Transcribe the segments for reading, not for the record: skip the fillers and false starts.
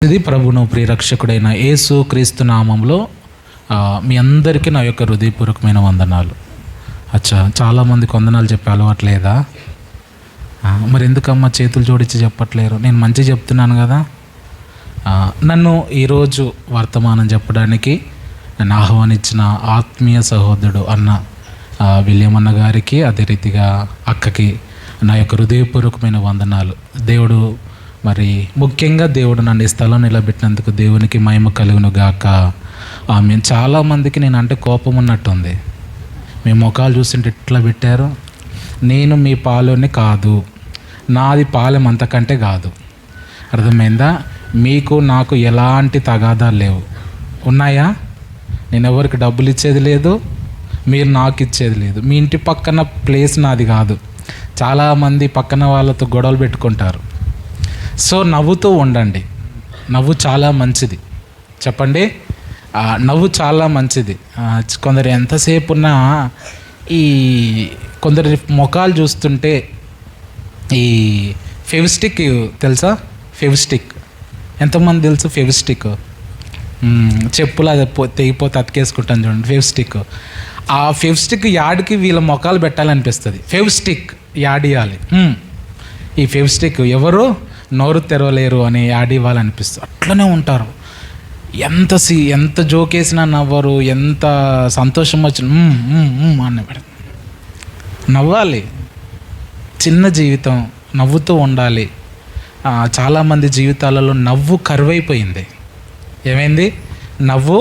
ఇది ప్రభును ప్రియరక్షకుడైన యేసు క్రీస్తు నామంలో మీ అందరికీ నా యొక్క హృదయపూర్వకమైన వందనాలు. చాలామందికి వందనాలు చెప్పే అలవాట్లేదా? మరి ఎందుకమ్మా చేతులు జోడించి చెప్పట్లేరు? నేను మంచి చెప్తున్నాను కదా. నన్ను ఈరోజు వర్తమానం చెప్పడానికి నన్ను ఆహ్వానించిన ఆత్మీయ సహోదరుడు అన్న విలియం అన్న గారికి, అదే రీతిగా అక్కకి నా యొక్క హృదయపూర్వకమైన వందనాలు. దేవుడు మరి ముఖ్యంగా దేవుడు నన్ను ఈ స్థలం నిలబెట్టినందుకు దేవునికి మహిమ కలుగును గాక. మేము చాలామందికి నేను అంటే కోపం ఉన్నట్టుంది. మీ ముఖాలు చూస్తుంటే ఇట్లా పెట్టారు. నేను మీ పాలోని కాదు, నాది పాలెం అంతకంటే కాదు. అర్థమైందా? మీకు నాకు ఎలాంటి తగాదాలు లేవు. ఉన్నాయా? నేను ఎవరికి డబ్బులు ఇచ్చేది లేదు, మీరు నాకు ఇచ్చేది లేదు. మీ ఇంటి పక్కన ప్లేస్ నాది కాదు. చాలామంది పక్కన వాళ్ళతో గొడవలు పెట్టుకుంటారు. సో నవ్వుతూ ఉండండి. నవ్వు చాలా మంచిది. చెప్పండి, నవ్వు చాలా మంచిది. కొందరు ఎంతసేపు ఉన్నా కొందరి ముఖాలు చూస్తుంటే ఈ ఫెవిస్టిక్ తెలుసా? ఫెవిస్టిక్ ఎంతమంది తెలుసు? ఫెవిస్టిక్ చెప్పులు అది తెగిపోతే అతికేసుకుంటాను చూడండి, ఫెవిస్టిక్. ఆ ఫెవిస్టిక్ యాడ్కి వీళ్ళ ముఖాలు పెట్టాలనిపిస్తుంది. ఫెవిస్టిక్ యాడ్ ఇవ్వాలి. ఈ ఫెవిస్టిక్ ఎవరు నోరు తెరవలేరు అని యాడ్ ఇవ్వాలనిపిస్తుంది. అట్లనే ఉంటారు. ఎంత జోకేసినా నవ్వరు, ఎంత సంతోషం వచ్చిన అని నవ్వాలి. చిన్న జీవితం, నవ్వుతూ ఉండాలి. చాలామంది జీవితాలలో నవ్వు కరువైపోయింది. ఏమైంది? నవ్వు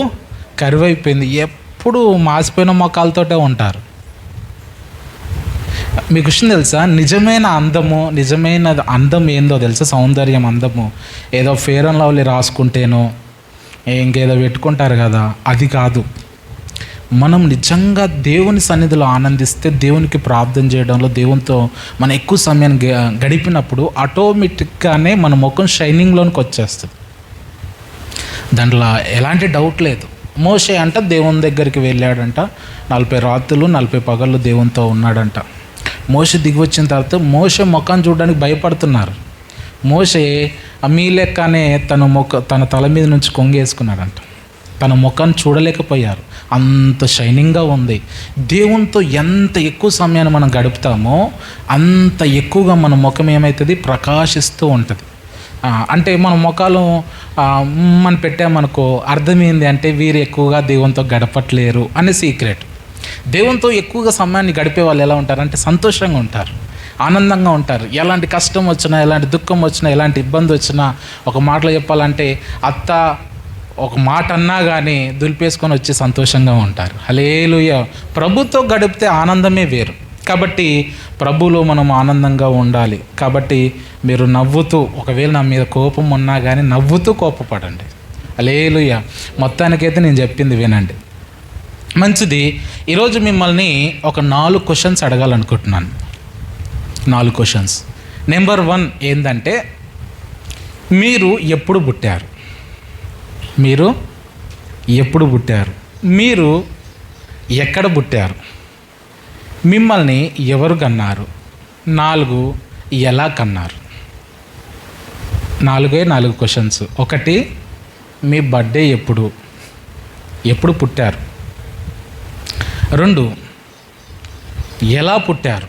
కరువైపోయింది. ఎప్పుడు మాసిపోయిన మొక్కలతోటే ఉంటారు. మీకు విషయం తెలుసా? నిజమైన అందం ఏందో తెలుసా? సౌందర్యం, అందము ఏదో ఫేర్ అండ్ లవ్లీ రాసుకుంటేనో ఇంకేదో పెట్టుకుంటారు కదా, అది కాదు. మనం నిజంగా దేవుని సన్నిధిలో ఆనందిస్తే, దేవునికి ప్రార్థన చేయడంలో దేవునితో మనం ఎక్కువ సమయాన్ని గడిపినప్పుడు ఆటోమేటిక్గానే మన ముఖం షైనింగ్లోనికి వచ్చేస్తుంది. దాంట్లో ఎలాంటి డౌట్ లేదు. మోషే అంట దేవుని దగ్గరికి వెళ్ళాడంట. 40 రాత్రులు 40 పగళ్ళు దేవునితో ఉన్నాడంట. మోషే దిగి వచ్చిన తర్వాత మోషే ముఖాన్ని చూడడానికి భయపడుతున్నారు. మోషే మీ లెక్కనే తన తల మీద నుంచి కొంగేసుకున్నాడంట. తన ముఖాన్ని చూడలేకపోయారు, అంత షైనింగ్గా ఉంది. దేవునితో ఎంత ఎక్కువ సమయాన్ని మనం గడుపుతామో అంత ఎక్కువగా మన ముఖం ఏమవుతుంది? ప్రకాశిస్తూ ఉంటుంది. అంటే మన ముఖాలు మనం పెట్టామనుకో, అర్థమైంది అంటే వీరు ఎక్కువగా దేవునితో గడపట్లేరు అనే సీక్రెట్. దేవునితో ఎక్కువగా సమయాన్ని గడిపే వాళ్ళు ఎలా ఉంటారంటే సంతోషంగా ఉంటారు, ఆనందంగా ఉంటారు. ఎలాంటి కష్టం వచ్చినా, ఎలాంటి దుఃఖం వచ్చినా, ఎలాంటి ఇబ్బంది వచ్చినా, ఒక మాటలో చెప్పాలంటే అత్త ఒక మాట అన్నా కానీ దులిపేసుకొని వచ్చి సంతోషంగా ఉంటారు. హల్లెలూయా. ప్రభుతో గడిపితే ఆనందమే వేరు. కాబట్టి ప్రభువులో మనం ఆనందంగా ఉండాలి. కాబట్టి మీరు నవ్వుతూ, ఒకవేళ నా మీద కోపం ఉన్నా కానీ నవ్వుతూ కోపపడండి. హల్లెలూయా. మొత్తానికైతే నేను చెప్పింది వినండి. మంచిది. ఈరోజు మిమ్మల్ని ఒక 4 క్వశ్చన్స్ అడగాలనుకుంటున్నాను. 4 క్వశ్చన్స్. నెంబర్ 1 ఏంటంటే, మీరు ఎప్పుడు పుట్టారు? మీరు ఎప్పుడు పుట్టారు? మీరు ఎక్కడ పుట్టారు? మిమ్మల్ని ఎవరు కన్నారు? 4 ఎలా కన్నారు? 4 క్వశ్చన్స్. 1 మీ బర్త్డే ఎప్పుడు పుట్టారు? 2 ఎలా పుట్టారు?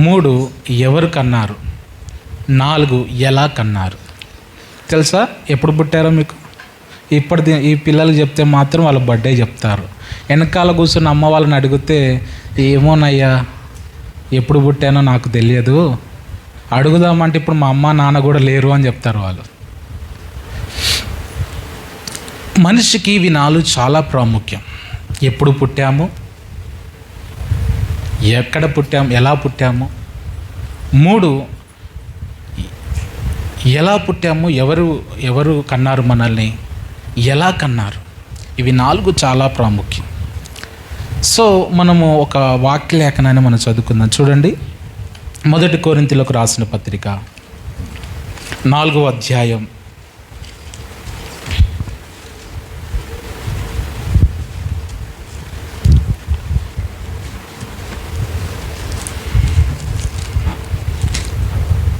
3 ఎవరు కన్నారు? 4 ఎలా కన్నారు? తెలుసా ఎప్పుడు పుట్టారో మీకు? ఈ పిల్లలకి చెప్తే మాత్రం వాళ్ళ బర్త్డే చెప్తారు. వెనకాల కూర్చున్న అమ్మ వాళ్ళని అడిగితే, ఏమోనయ్యా ఎప్పుడు పుట్టానో నాకు తెలియదు, అడుగుదామంటే ఇప్పుడు మా అమ్మ నాన్న కూడా లేరు అని చెప్తారు వాళ్ళు. మనిషికి ఇవి 4 చాలా ప్రాముఖ్యం. ఎప్పుడు పుట్టాము, ఎక్కడ పుట్టాము, ఎలా పుట్టాము. 3 ఎలా పుట్టాము, ఎవరు కన్నారు మనల్ని, ఎలా కన్నారు. ఇవి 4 చాలా ప్రాముఖ్యం. సో మనము ఒక వాక్యలేఖనాన్ని మనం చదువుకుందాం. చూడండి, 1 కొరింథీయులకు రాసిన పత్రిక 4వ అధ్యాయం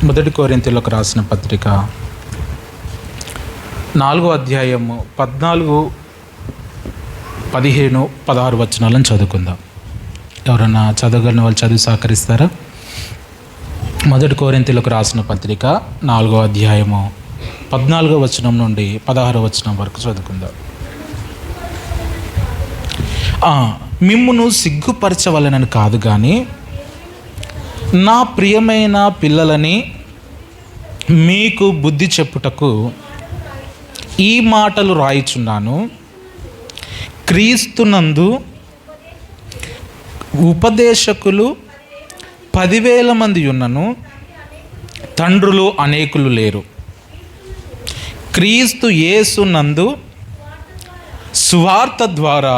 1 కొరింథీయులకు రాసిన పత్రిక 4వ అధ్యాయము 14, 15, 16 వచనాలను చదువుకుందాం. ఎవరన్నా చదవగలిగిన వాళ్ళు చదివి సహకరిస్తారా? 1 కొరింథీయులకు రాసిన పత్రిక 4వ అధ్యాయము 14వ వచనం నుండి 16వ వచనం వరకు చదువుకుందాం. మిమ్మును సిగ్గుపరచవలనని కాదు కానీ నా ప్రియమైన పిల్లలని మీకు బుద్ధి చెప్పుటకు ఈ మాటలు రాయిచున్నాను. క్రీస్తునందు ఉపదేశకులు 10,000 మంది ఉన్నను తండ్రులు అనేకులు లేరు. క్రీస్తు యేసునందు సువార్త ద్వారా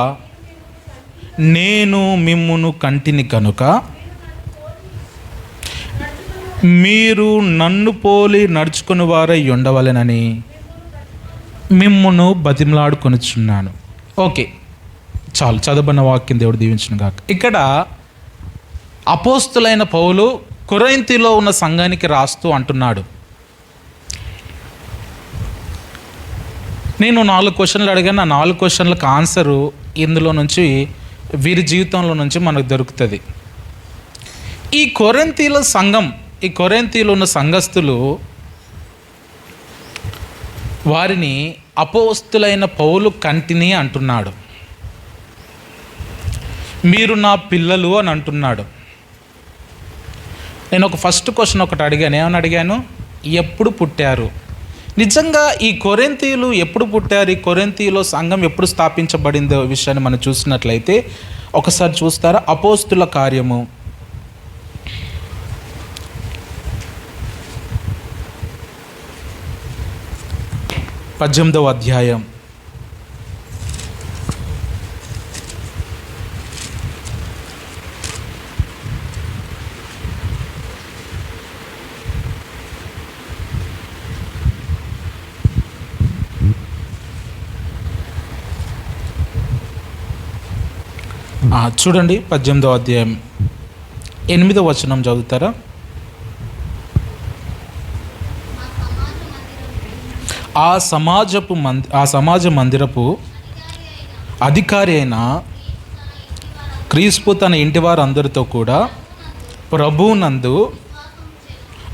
నేను మిమ్మును కంటిని కనుక మీరు నన్ను పోలి నడుచుకుని వారై ఉండవలెనని మిమ్మును బతిమలాడుకొనుచున్నాను. ఓకే, చాలు. చదవబడిన వాక్యం దేవుడు దీవించును గాక. ఇక్కడ అపోస్తులైన పౌలు కొరింథీలో ఉన్న సంఘానికి రాస్తూ అంటున్నాడు, నేను 4 క్వశ్చన్లు అడిగాను. ఆ 4 క్వశ్చన్లకు ఆన్సరు ఇందులో నుంచి, వీరి జీవితంలో నుంచి మనకు దొరుకుతుంది. ఈ కొరింథీల సంఘం, ఈ కొరింథీలో ఉన్న సంఘస్థులు వారిని అపోస్తులైన పౌలు కంటిని అంటున్నాడు. మీరు నా పిల్లలు అని అంటున్నాడు. నేను ఒక ఫస్ట్ క్వశ్చన్ ఒకటి అడిగాను. ఏమని అడిగాను? ఎప్పుడు పుట్టారు? నిజంగా ఈ కొరింథీయులు ఎప్పుడు పుట్టారు? ఈ కొరింథీలో సంఘం ఎప్పుడు స్థాపించబడిందో విషయాన్ని మనం చూసినట్లయితే ఒకసారి చూస్తారా? అపోస్తుల కార్యము 18వ అధ్యాయం 18వ అధ్యాయం 8వ వచనం చదువుతారా? ఆ సమాజ మందిరపు అధికారి అయిన క్రీస్తు తన ఇంటి వారందరితో కూడా ప్రభువునందు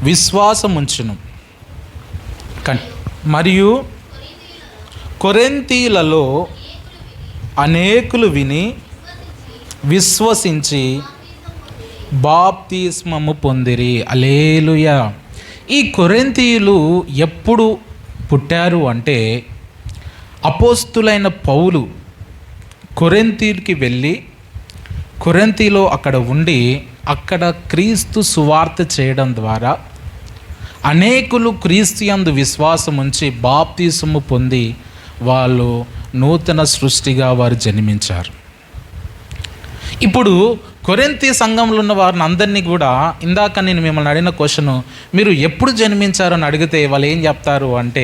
విశ్వాసముంచును. మరియు కొరింథీయులలో అనేకులు విని విశ్వసించి బాప్తిస్మము పొందిరి. హల్లెలూయా. ఈ కొరింథీయులు ఎప్పుడు పుట్టారు అంటే, అపోస్తులైన పౌలు కొరింథీకి వెళ్ళి కొరింథీలో అక్కడ ఉండి అక్కడ క్రీస్తు సువార్త చేయడం ద్వారా అనేకులు క్రీస్తు యందు విశ్వాసం ఉంచి బాప్తిస్మము పొంది వాళ్ళు నూతన సృష్టిగా వారు జన్మించారు. ఇప్పుడు కొరింథీ సంఘంలో ఉన్న వారిని అందరినీ కూడా, ఇందాక నేను మిమ్మల్ని అడిగిన క్వశ్చను, మీరు ఎప్పుడు జన్మించారని అడిగితే వాళ్ళు ఏం చెప్తారు అంటే,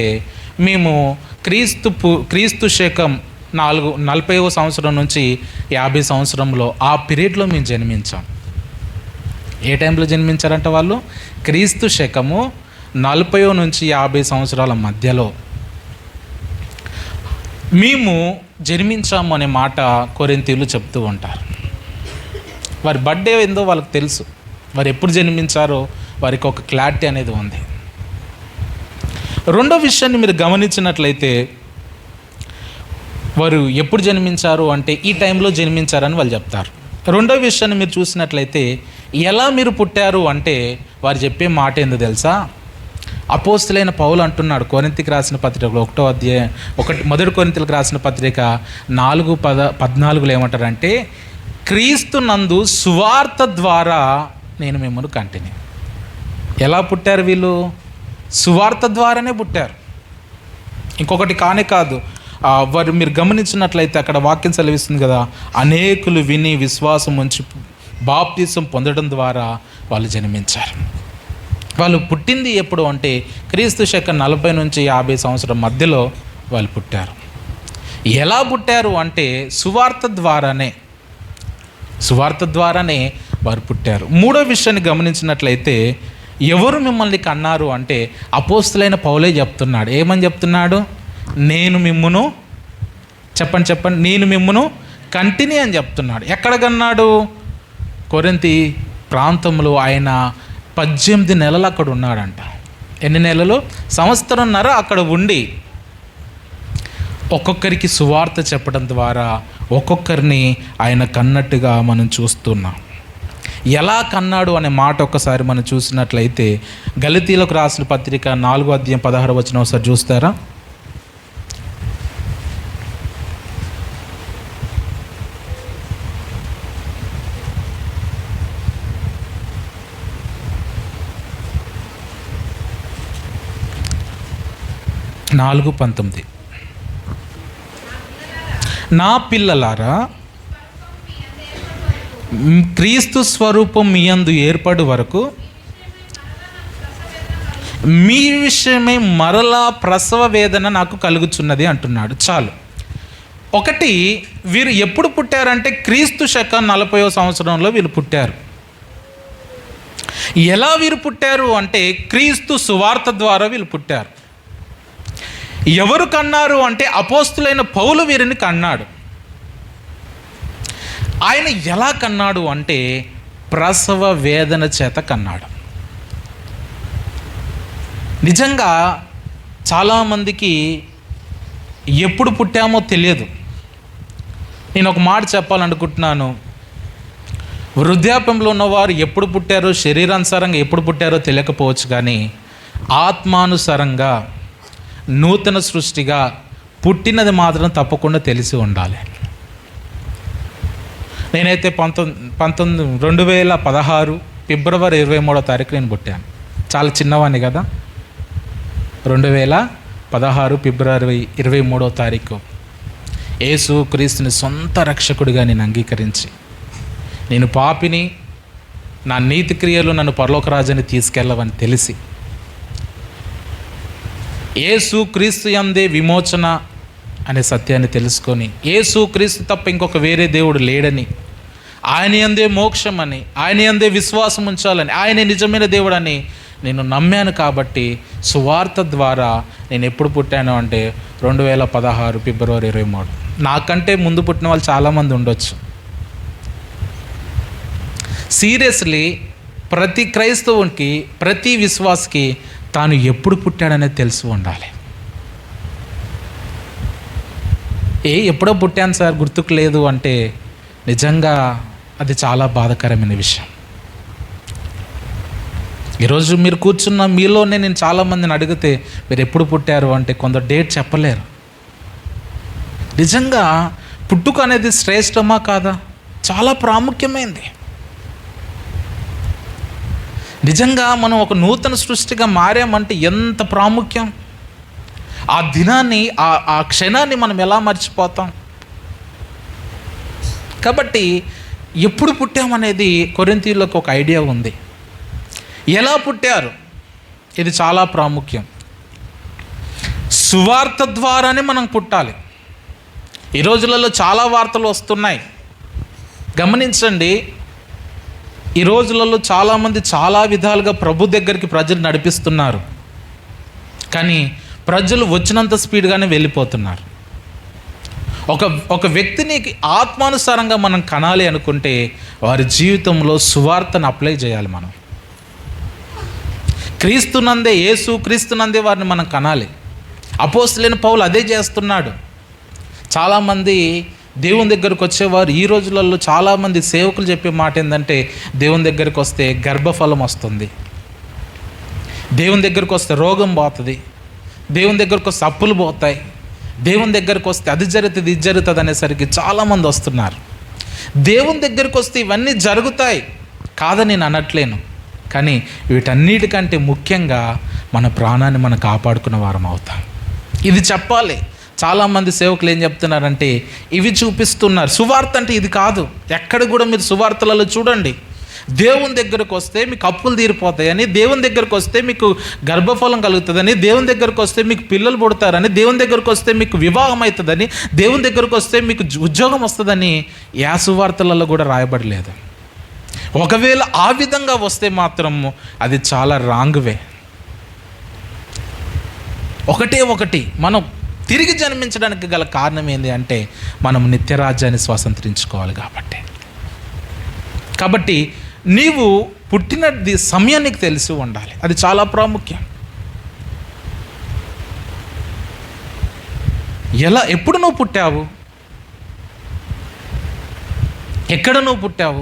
మేము క్రీస్తు శకం 40వ సంవత్సరం నుంచి 50 సంవత్సరంలో ఆ పీరియడ్లో మేము జన్మించాం. ఏ టైంలో జన్మించారంటే వాళ్ళు క్రీస్తు శకము 40 నుంచి 50 సంవత్సరాల మధ్యలో మేము జన్మించాము అనే మాట కొరింథీయులు చెప్తూ ఉంటారు. వారి బర్త్డే ఏందో వాళ్ళకి తెలుసు, వారు ఎప్పుడు జన్మించారో వారికి ఒక క్లారిటీ అనేది ఉంది. రెండో విషయాన్ని మీరు గమనించినట్లయితే, వారు ఎప్పుడు జన్మించారు అంటే ఈ టైంలో జన్మించారని వాళ్ళు చెప్తారు. రెండో విషయాన్ని మీరు చూసినట్లయితే, ఎలా మీరు పుట్టారు అంటే వారు చెప్పే మాట ఏందో తెలుసా? అపోస్తులైన పౌలు అంటున్నాడు కొరింథీకి రాసిన పత్రిక 1వ అధ్యాయం 1 కొరింథీలకు రాసిన పత్రిక 4:14 ఏమంటారంటే, క్రీస్తు నందు సువార్త ద్వారా నేను మిమ్మల్ని కంటిని. ఎలా పుట్టారు వీళ్ళు? సువార్త ద్వారానే పుట్టారు, ఇంకొకటి కానే కాదు. వారు మీరు గమనించినట్లయితే అక్కడ వాక్యం సెలవిస్తుంది కదా, అనేకులు విని విశ్వాసం ఉంచి బాప్తిసం పొందడం ద్వారా వాళ్ళు జన్మించారు. వాళ్ళు పుట్టింది ఎప్పుడు అంటే క్రీస్తు శకం 40 నుంచి 50 సంవత్సరం మధ్యలో వాళ్ళు పుట్టారు. ఎలా పుట్టారు అంటే సువార్త ద్వారానే వారు పుట్టారు. మూడో విషయాన్ని గమనించినట్లయితే, ఎవరు మిమ్మల్ని కన్నారు అంటే అపోస్తులైన పౌలే చెప్తున్నాడు. ఏమని చెప్తున్నాడు? నేను మిమ్మును చెప్పండి నేను మిమ్మును కంటిని అని చెప్తున్నాడు. ఎక్కడ కన్నాడు? కొరింథీ ప్రాంతంలో ఆయన 18 నెలలు అక్కడ ఉన్నాడంట. ఎన్ని నెలలు? సంవత్సరంన్నర అక్కడ ఉండి ఒక్కొక్కరికి సువార్త చెప్పడం ద్వారా ఒక్కొక్కరిని ఆయన కన్నట్టుగా మనం చూస్తున్నాం. ఎలా కన్నాడు అనే మాట ఒక్కసారి మనం చూసినట్లయితే గలతీయులకు రాసిన పత్రిక 4:16 ఒకసారి చూస్తారా? నాలుగు 19. నా పిల్లలారా, క్రీస్తు స్వరూపం మీ యందు ఏర్పడు వరకు మీ విషయమే మరలా ప్రసవ వేదన నాకు కలుగుచున్నది అంటున్నాడు. చాలు. ఒకటి, వీరు ఎప్పుడు పుట్టారంటే క్రీస్తు శక 40వ సంవత్సరంలో వీళ్ళు పుట్టారు. ఎలా వీరు పుట్టారు అంటే క్రీస్తు సువార్త ద్వారా వీళ్ళు పుట్టారు. ఎవరు కన్నారు అంటే అపోస్తులైన పౌలు వీరిని కన్నాడు. ఆయన ఎలా కన్నాడు అంటే ప్రసవ వేదన చేత కన్నాడు. నిజంగా చాలామందికి ఎప్పుడు పుట్టామో తెలియదు. నేను ఒక మాట చెప్పాలనుకుంటున్నాను. వృద్ధాప్యంలో ఉన్నవారు ఎప్పుడు పుట్టారో, శరీరానుసారంగా ఎప్పుడు పుట్టారో తెలియకపోవచ్చు, కానీ ఆత్మానుసారంగా నూతన సృష్టిగా పుట్టినది మాత్రం తప్పకుండా తెలిసి ఉండాలి. నేనైతే 2016 ఫిబ్రవరి 23వ తారీఖు నేను పుట్టాను. చాలా చిన్నవాడిని కదా. 2016 ఫిబ్రవరి 23వ తారీఖు యేసు క్రీస్తుని సొంత రక్షకుడిగా నేను అంగీకరించి, నేను పాపిని, నా నీతి క్రియలు నన్ను పరలోకరాజుని తీసుకెళ్ళవని తెలిసి, యేసు క్రీస్తు యందే విమోచన అనే సత్యాన్ని తెలుసుకొని, యేసు క్రీస్తు తప్ప ఇంకొక వేరే దేవుడు లేడని, ఆయన యందే మోక్షం అని, ఆయన యందే విశ్వాసం ఉంచాలని, ఆయనే నిజమైన దేవుడు అని నేను నమ్మాను. కాబట్టి సువార్త ద్వారా నేను ఎప్పుడు పుట్టాను అంటే 2016 ఫిబ్రవరి 23. నాకంటే ముందు పుట్టిన వాళ్ళు చాలామంది ఉండొచ్చు. సీరియస్లీ ప్రతి క్రైస్తవునికి, ప్రతి విశ్వాసకి తాను ఎప్పుడు పుట్టాడనేది తెలిసి ఉండాలి. ఎప్పుడో పుట్టాను సార్ గుర్తుకు లేదు అంటే నిజంగా అది చాలా బాధాకరమైన విషయం. ఈరోజు మీరు కూర్చున్న మీలోనే నేను చాలామందిని అడిగితే మీరు ఎప్పుడు పుట్టారు అంటే కొందరు డేట్ చెప్పలేరు. నిజంగా పుట్టుక అనేది శ్రేష్టమా కాదా? చాలా ప్రాముఖ్యమైనది. నిజంగా మనం ఒక నూతన సృష్టిగా మారామంటే ఎంత ప్రాముఖ్యం. ఆ దినాన్ని, ఆ క్షణాన్ని మనం ఎలా మర్చిపోతాం? కాబట్టి ఎప్పుడు పుట్టామనేది కొరింథీయులకు ఒక ఐడియా ఉంది. ఎలా పుట్టారు ఇది చాలా ప్రాముఖ్యం. సువార్త ద్వారానే మనం పుట్టాలి. ఈ రోజులలో చాలా వార్తలు వస్తున్నాయి, గమనించండి. ఈ రోజులలో చాలామంది చాలా విధాలుగా ప్రభు దగ్గరికి ప్రజలు నడిపిస్తున్నారు, కానీ ప్రజలు వచ్చినంత స్పీడ్గానే వెళ్ళిపోతున్నారు. ఒక వ్యక్తిని ఆత్మానుసారంగా మనం కనాలి అనుకుంటే వారి జీవితంలో సువార్తను అప్లై చేయాలి. మనం క్రీస్తునందే, యేసు క్రీస్తునందే వారిని మనం కనాలి. అపోస్తలుడైన పౌలు అదే చేస్తున్నాడు. చాలామంది దేవుని దగ్గరకు వచ్చేవారు ఈ రోజులలో చాలామంది సేవకులు చెప్పే మాట ఏంటంటే, దేవుని దగ్గరికి వస్తే గర్భఫలం వస్తుంది, దేవుని దగ్గరికి వస్తే రోగం పోతుంది, దేవుని దగ్గరకు వస్తే అప్పులు పోతాయి, దేవుని దగ్గరికి వస్తే అది జరుగుతుంది ఇది జరుగుతుంది అనేసరికి చాలామంది వస్తున్నారు. దేవుని దగ్గరికి వస్తే ఇవన్నీ జరుగుతాయి కాదని నేను అనట్లేను, కానీ వీటన్నిటికంటే ముఖ్యంగా మన ప్రాణాన్ని మనం కాపాడుకున్న వారం అవుతాం. ఇది చెప్పాలి. చాలామంది సేవకులు ఏం చెప్తున్నారంటే ఇవి చూపిస్తున్నారు. సువార్త అంటే ఇది కాదు. ఎక్కడ కూడా మీరు సువార్తలలో చూడండి, దేవుని దగ్గరకు వస్తే మీకు అప్పులు తీరిపోతాయని, దేవుని దగ్గరకు వస్తే మీకు గర్భఫలం కలుగుతుందని, దేవుని దగ్గరకు వస్తే మీకు పిల్లలు పుడతారని, దేవుని దగ్గరకు వస్తే మీకు వివాహం అవుతుందని, దేవుని దగ్గరకు వస్తే మీకు ఉద్యోగం వస్తుందని ఏ సువార్తలలో కూడా రాయబడలేదు. ఒకవేళ ఆ విధంగా వస్తే మాత్రం అది చాలా రాంగ్ వే. ఒకటి మనం తిరిగి జన్మించడానికి గల కారణం ఏంటి అంటే మనం నిత్యరాజ్యాన్ని స్వతంత్రించుకోవాలి కాబట్టి నీవు పుట్టినది సమయం నీకు తెలిసి ఉండాలి. అది చాలా ప్రాముఖ్యం. ఎప్పుడు నువ్వు పుట్టావు, ఎక్కడ నువ్వు పుట్టావు,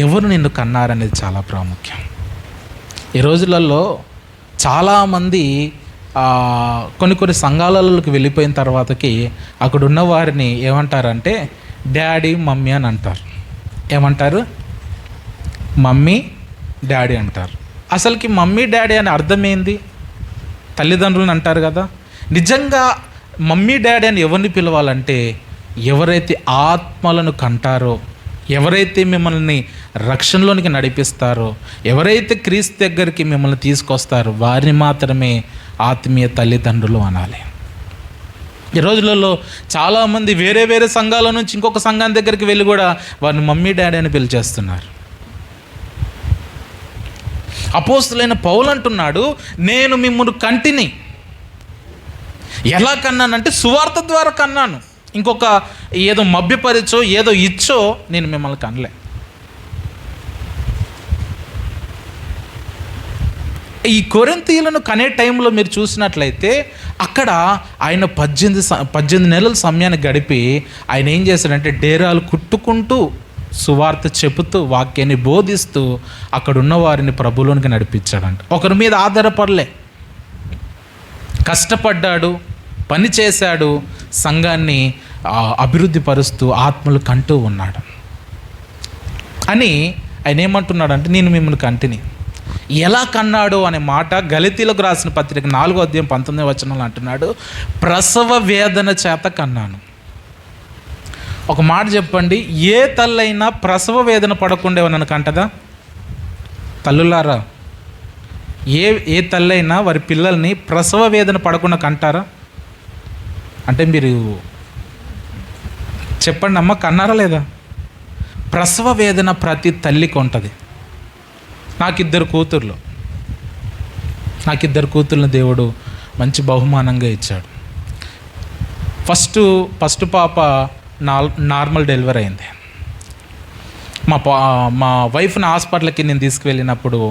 ఎవరు నిన్ను కన్నారనేది చాలా ప్రాముఖ్యం. ఈ రోజులలో చాలామంది కొన్ని సంఘాలలోకి వెళ్ళిపోయిన తర్వాతకి అక్కడ ఉన్న వారిని ఏమంటారంటే డాడీ మమ్మీ అని అంటారు. ఏమంటారు? మమ్మీ డాడీ అంటారు. అసలుకి మమ్మీ డాడీ అని అర్థం ఏంది? తల్లిదండ్రులను అంటారు కదా. నిజంగా మమ్మీ డాడీ అని ఎవరిని పిలవాలంటే ఎవరైతే ఆత్మలను కంటారో, ఎవరైతే మిమ్మల్ని రక్షణలోనికి నడిపిస్తారో, ఎవరైతే క్రీస్తు దగ్గరికి మిమ్మల్ని తీసుకొస్తారో వారిని మాత్రమే ఆత్మీయ తల్లిదండ్రులు అనాలి. ఈ రోజులలో చాలామంది వేరే వేరే సంఘాల నుంచి ఇంకొక సంఘం దగ్గరికి వెళ్ళి కూడా వారిని మమ్మీ డాడీ అని పిలిచేస్తున్నారు. అపోస్తులైన పౌలు అంటున్నాడు, నేను మిమ్మల్ని కంటిని. ఎలా కన్నానంటే సువార్త ద్వారా కన్నాను. ఇంకొక ఏదో మభ్యపరిచో ఏదో ఇచ్చో నేను మిమ్మల్ని కనలే. ఈ కొరింథీయులను కనే టైంలో మీరు చూసినట్లయితే అక్కడ ఆయన 18 నెలల సమయాన్ని గడిపి ఆయన ఏం చేశాడంటే డేరాలు కుట్టుకుంటూ సువార్త చెబుతూ వాక్యాన్ని బోధిస్తూ అక్కడ ఉన్న వారిని ప్రభువులోనికి నడిపించాడంట. ఒకరి మీద ఆధారపడలే, కష్టపడ్డాడు, పని చేశాడు, సంఘాన్ని అభివృద్ధి పరుస్తూ ఆత్మలు కంటూ ఉన్నాడు అని ఆయన ఏమంటున్నాడు అంటే నేను మిమ్మల్ని కంటిని. ఎలా కన్నాడు అనే మాట గలతీయులకు రాసిన పత్రిక 4వ అధ్యాయం 19వ వచనంలో అంటున్నాడు, ప్రసవ వేదన చేత కన్నాను. ఒక మాట చెప్పండి, ఏ తల్లైనా ప్రసవ వేదన పడకుండా ఏమన్నా కంటదా? తల్లులారా, ఏ తల్లైనా వారి పిల్లల్ని ప్రసవ వేదన పడకుండా కంటారా? అంటే మీరు చెప్పండి అమ్మ, కన్నారా లేదా? ప్రసవ వేదన ప్రతి తల్లికి ఉంటుంది. నాకు ఇద్దరు కూతుర్లను దేవుడు మంచి బహుమానంగా ఇచ్చాడు. ఫస్ట్ పాప నార్మల్ డెలివరీ అయింది. మా వైఫ్ని హాస్పిటల్కి నేను తీసుకువెళ్ళినప్పుడు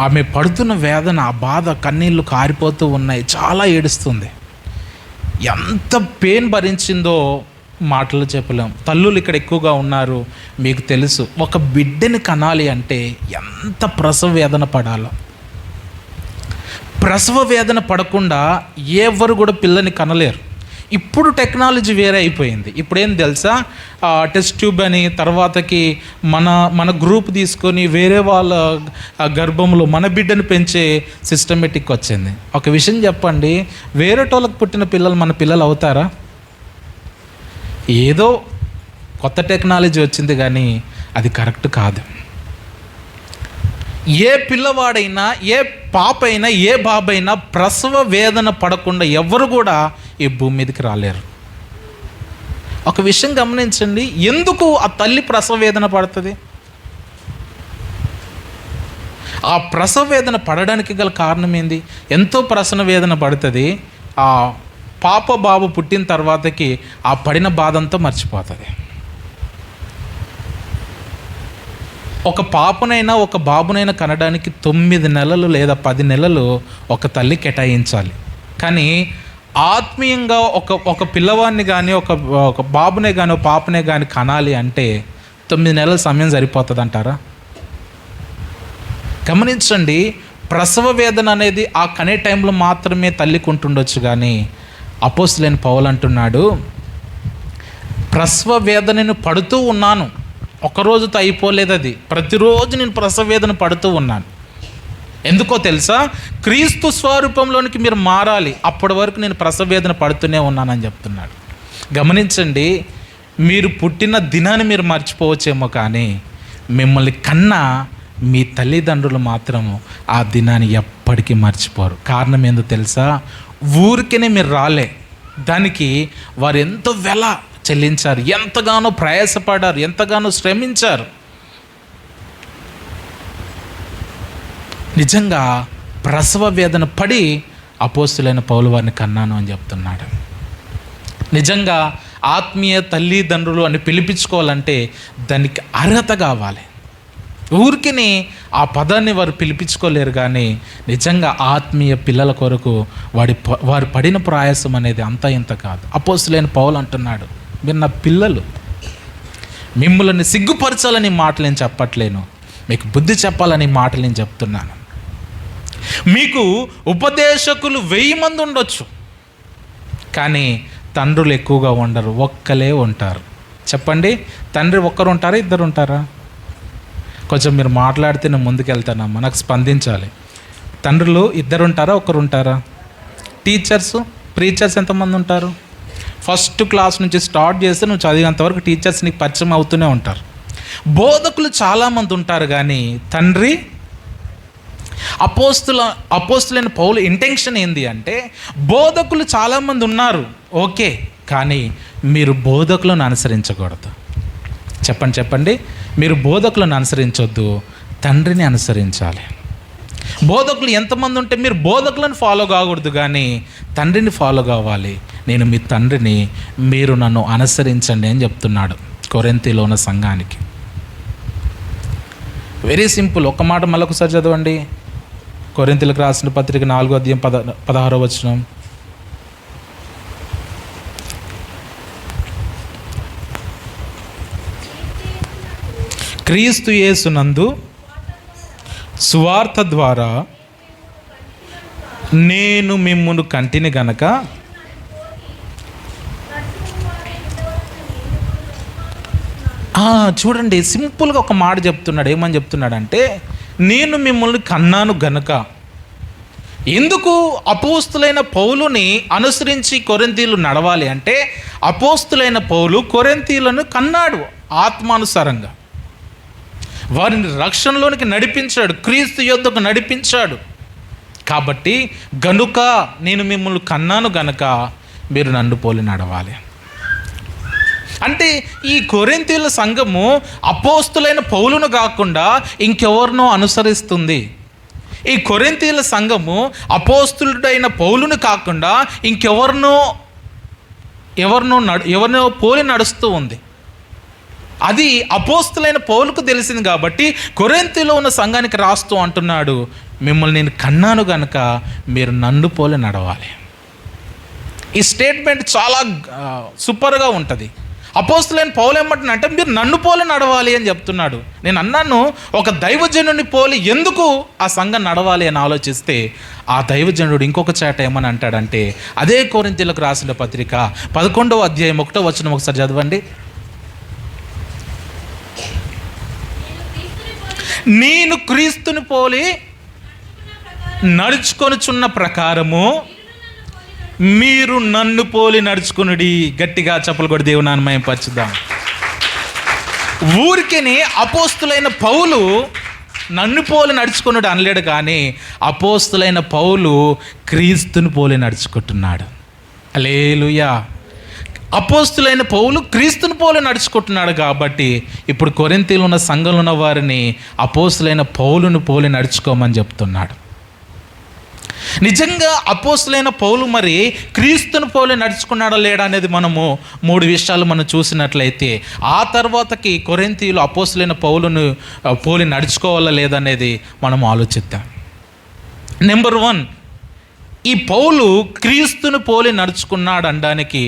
ఆమె పడుతున్న వేదన, ఆ బాధ, కన్నీళ్ళు కారిపోతూ ఉన్నాయి, చాలా ఏడుస్తుంది. ఎంత పెయిన్ భరించిందో మాటలు చెప్పలేం. తల్లులు ఇక్కడ ఎక్కువగా ఉన్నారు, మీకు తెలుసు. ఒక బిడ్డని కనాలి అంటే ఎంత ప్రసవ వేదన పడాలో. ప్రసవ వేదన పడకుండా ఎవరు కూడా పిల్లని కనలేరు. ఇప్పుడు టెక్నాలజీ వేరే అయిపోయింది. ఇప్పుడు ఏం తెలుసా, టెస్ట్ ట్యూబ్ అని, తర్వాతకి మన గ్రూప్ తీసుకొని వేరే వాళ్ళ గర్భంలో మన బిడ్డను పెంచే సిస్టమేటిక్ వచ్చింది. ఒక విషయం చెప్పండి, వేరేటోళ్ళకి పుట్టిన పిల్లలు మన పిల్లలు అవుతారా? ఏదో కొత్త టెక్నాలజీ వచ్చింది కానీ అది కరెక్ట్ కాదు. ఏ పిల్లవాడైనా, ఏ పాప అయినా, ఏ బాబైనా ప్రసవ వేదన పడకుండా ఎవరు కూడా ఈ భూమి మీదకి రాలేరు. ఒక విషయం గమనించండి, ఎందుకు ఆ తల్లి ప్రసవ వేదన పడుతుంది? ఆ ప్రసవ వేదన పడడానికి గల కారణం ఏంది? ఎంతో ప్రసవ వేదన పడుతుంది. ఆ పాప బాబు పుట్టిన తర్వాతకి ఆ పడిన బాధంతా మర్చిపోతుంది. ఒక పాపనైనా ఒక బాబునైనా కనడానికి 9 నెలలు లేదా 10 నెలలు ఒక తల్లి కేటాయించాలి. కానీ ఆత్మీయంగా ఒక పిల్లవాడిని కానీ ఒక బాబునే కానీ ఒక పాపనే కానీ కనాలి అంటే 9 నెలల సమయం సరిపోతుంది అంటారా? గమనించండి, ప్రసవ వేదన అనేది ఆ కనే టైంలో మాత్రమే తల్లికి ఉంటుండొచ్చు. కానీ అపోస్తలుడైన పౌలు అంటున్నాడు, ప్రసవ వేదనను పడుతూ ఉన్నాను. ఒకరోజుతో అయిపోలేదు అది, ప్రతిరోజు నేను ప్రసవ వేదన పడుతూ ఉన్నాను. ఎందుకో తెలుసా? క్రీస్తు స్వరూపంలోనికి మీరు మారాలి, అప్పటి వరకు నేను ప్రసవ వేదన పడుతూనే ఉన్నానని చెప్తున్నాడు. గమనించండి, మీరు పుట్టిన దినాన్ని మీరు మర్చిపోవచ్చేమో కానీ మిమ్మల్ని కన్నా మీ తల్లిదండ్రులు మాత్రము ఆ దినాన్ని ఎప్పటికీ మర్చిపోరు. కారణం ఏందో తెలుసా? ఊరికనే మీరు రాలే, దానికి వారు ఎంతో వెల చెల్లించారు, ఎంతగానో ప్రయాసపడ్డారు, ఎంతగానో శ్రమించారు. నిజంగా ప్రసవ వేదన పడి అపోస్తులైన పౌలు వారిని కన్నాను అని చెప్తున్నాడు. నిజంగా ఆత్మీయ తల్లిదండ్రులు అని పిలిపించుకోవాలంటే దానికి అర్హత కావాలి. ఊరికిని ఆ పదాన్ని వారు పిలిపించుకోలేరు. కానీ నిజంగా ఆత్మీయ పిల్లల కొరకు వారు పడిన ప్రయాసం అనేది అంత ఇంత కాదు. అపోస్తులైన పౌలు అంటున్నాడు, మీరు నా పిల్లలు, మిమ్మల్ని సిగ్గుపరచాలని మాటలు నేను చెప్పట్లేను, మీకు బుద్ధి చెప్పాలని మాటలు నేను చెప్తున్నాను. మీకు ఉపదేశకులు 1000 మంది ఉండొచ్చు, కానీ తండ్రులు ఎక్కువగా ఉండరు, ఒక్కలే ఉంటారు. చెప్పండి, తండ్రి ఒక్కరు ఉంటారా, ఇద్దరు ఉంటారా? కొంచెం మీరు మాట్లాడితే నేను ముందుకెళ్తానమ్మా, నాకు స్పందించాలి. తండ్రులు ఇద్దరు ఉంటారా, ఒక్కరు ఉంటారా? ప్రీచర్స్ ఎంతమంది ఉంటారు? ఫస్ట్ క్లాస్ నుంచి స్టార్ట్ చేస్తే నువ్వు చదివేంతవరకు టీచర్స్ నీకు పరిచయం అవుతూనే ఉంటారు. బోధకులు చాలామంది ఉంటారు, కానీ తండ్రి. అపోస్తులైన పౌలు ఇంటెన్షన్ ఏంది అంటే, బోధకులు చాలామంది ఉన్నారు ఓకే, కానీ మీరు బోధకులను అనుసరించకూడదు. చెప్పండి, మీరు బోధకులను అనుసరించొద్దు, తండ్రిని అనుసరించాలి. బోధకులు ఎంతమంది ఉంటే మీరు బోధకులను ఫాలో కాకూడదు, కానీ తండ్రిని ఫాలో కావాలి. నేను మీ తండ్రిని, మీరు నన్ను అనుసరించండి అని చెప్తున్నాడు కొరింథీలో ఉన్న సంఘానికి. Very simple. ఒక మాట మళ్ళొకసారి చదవండి. కొరింథీలకు రాసిన పత్రిక 4వ అధ్యాయం 16వ వచనం. క్రీస్తు యేసునందు సువార్త ద్వారా నేను మిమ్మును కంటిని గనక చూడండి, సింపుల్గా ఒక మాట చెప్తున్నాడు. ఏమని చెప్తున్నాడంటే, నేను మిమ్మల్ని కన్నాను గనక. ఎందుకు అపోస్తులైన పౌలుని అనుసరించి కొరింథీలు నడవాలి అంటే, అపోస్తులైన పౌలు కొరింథీలను కన్నాడు, ఆత్మానుసారంగా వారిని రక్షణలోనికి నడిపించాడు, క్రీస్తు యొద్దకు నడిపించాడు. కాబట్టి గనుక నేను మిమ్మల్ని కన్నాను గనక మీరు నన్ను పోలి నడవాలి. అంటే ఈ కొరింథీల సంఘము అపోస్తులైన పౌలును కాకుండా ఇంకెవరినో అనుసరిస్తుంది. ఈ కొరింథీల సంఘము అపోస్తులుడైన పౌలును కాకుండా ఎవరినో పోలి నడుస్తూ ఉంది. అది అపోస్తులైన పౌలుకు తెలిసింది కాబట్టి కొరింథీలో ఉన్న సంఘానికి రాస్తూ అంటున్నాడు, మిమ్మల్ని నేను కన్నాను కనుక మీరు నన్ను పోలి నడవాలి. ఈ స్టేట్మెంట్ చాలా సూపర్గా ఉంటుంది. అపోస్తులైన పౌలు ఏమంటున్నాడంటే, మీరు నన్ను పోలి నడవాలి అని చెప్తున్నాడు. నేను అన్నాను, ఒక దైవజనుని పోలి ఎందుకు ఆ సంఘం నడవాలి అని ఆలోచిస్తే, ఆ దైవజనుడు ఇంకొక చేట ఏమని అంటాడంటే, అదే కొరింథీలకు రాసిన పత్రిక 11వ అధ్యాయం 1వ వచనం ఒకసారి చదవండి. నేను క్రీస్తుని పోలి నడుచుకొనుచున్న ప్రకారము మీరు నన్ను పోలి నడుచుకునుడి. గట్టిగా చప్పలు కొట్టి దేవుని నామమున పరచుదాం. ఊరికేనే అపోస్తులైన పౌలు నన్ను పోలి నడుచుకున్నాడు అనలేడు, కానీ అపోస్తులైన పౌలు క్రీస్తుని పోలి నడుచుకుంటున్నాడు. హల్లెలూయా. అపోస్తులైన పౌలు క్రీస్తుని పోలి నడుచుకుంటున్నాడు కాబట్టి ఇప్పుడు కొరింథీలో ఉన్న సంఘంలో ఉన్న వారిని అపోస్తులైన పౌలును పోలి నడుచుకోమని చెప్తున్నాడు. నిజంగా అపోస్తులైన పౌలు మరి క్రీస్తుని పోలి నడుచుకున్నాడా లేడా అనేది మనము 3 విషయాలు మనం చూసినట్లయితే, ఆ తర్వాతకి కొరింథీయులు అపోస్తులైన పౌలును పోలి నడుచుకోవాలా లేదనేది మనం ఆలోచిద్దాం. నెంబర్ 1, ఈ పౌలు క్రీస్తుని పోలి నడుచుకున్నాడు అనడానికి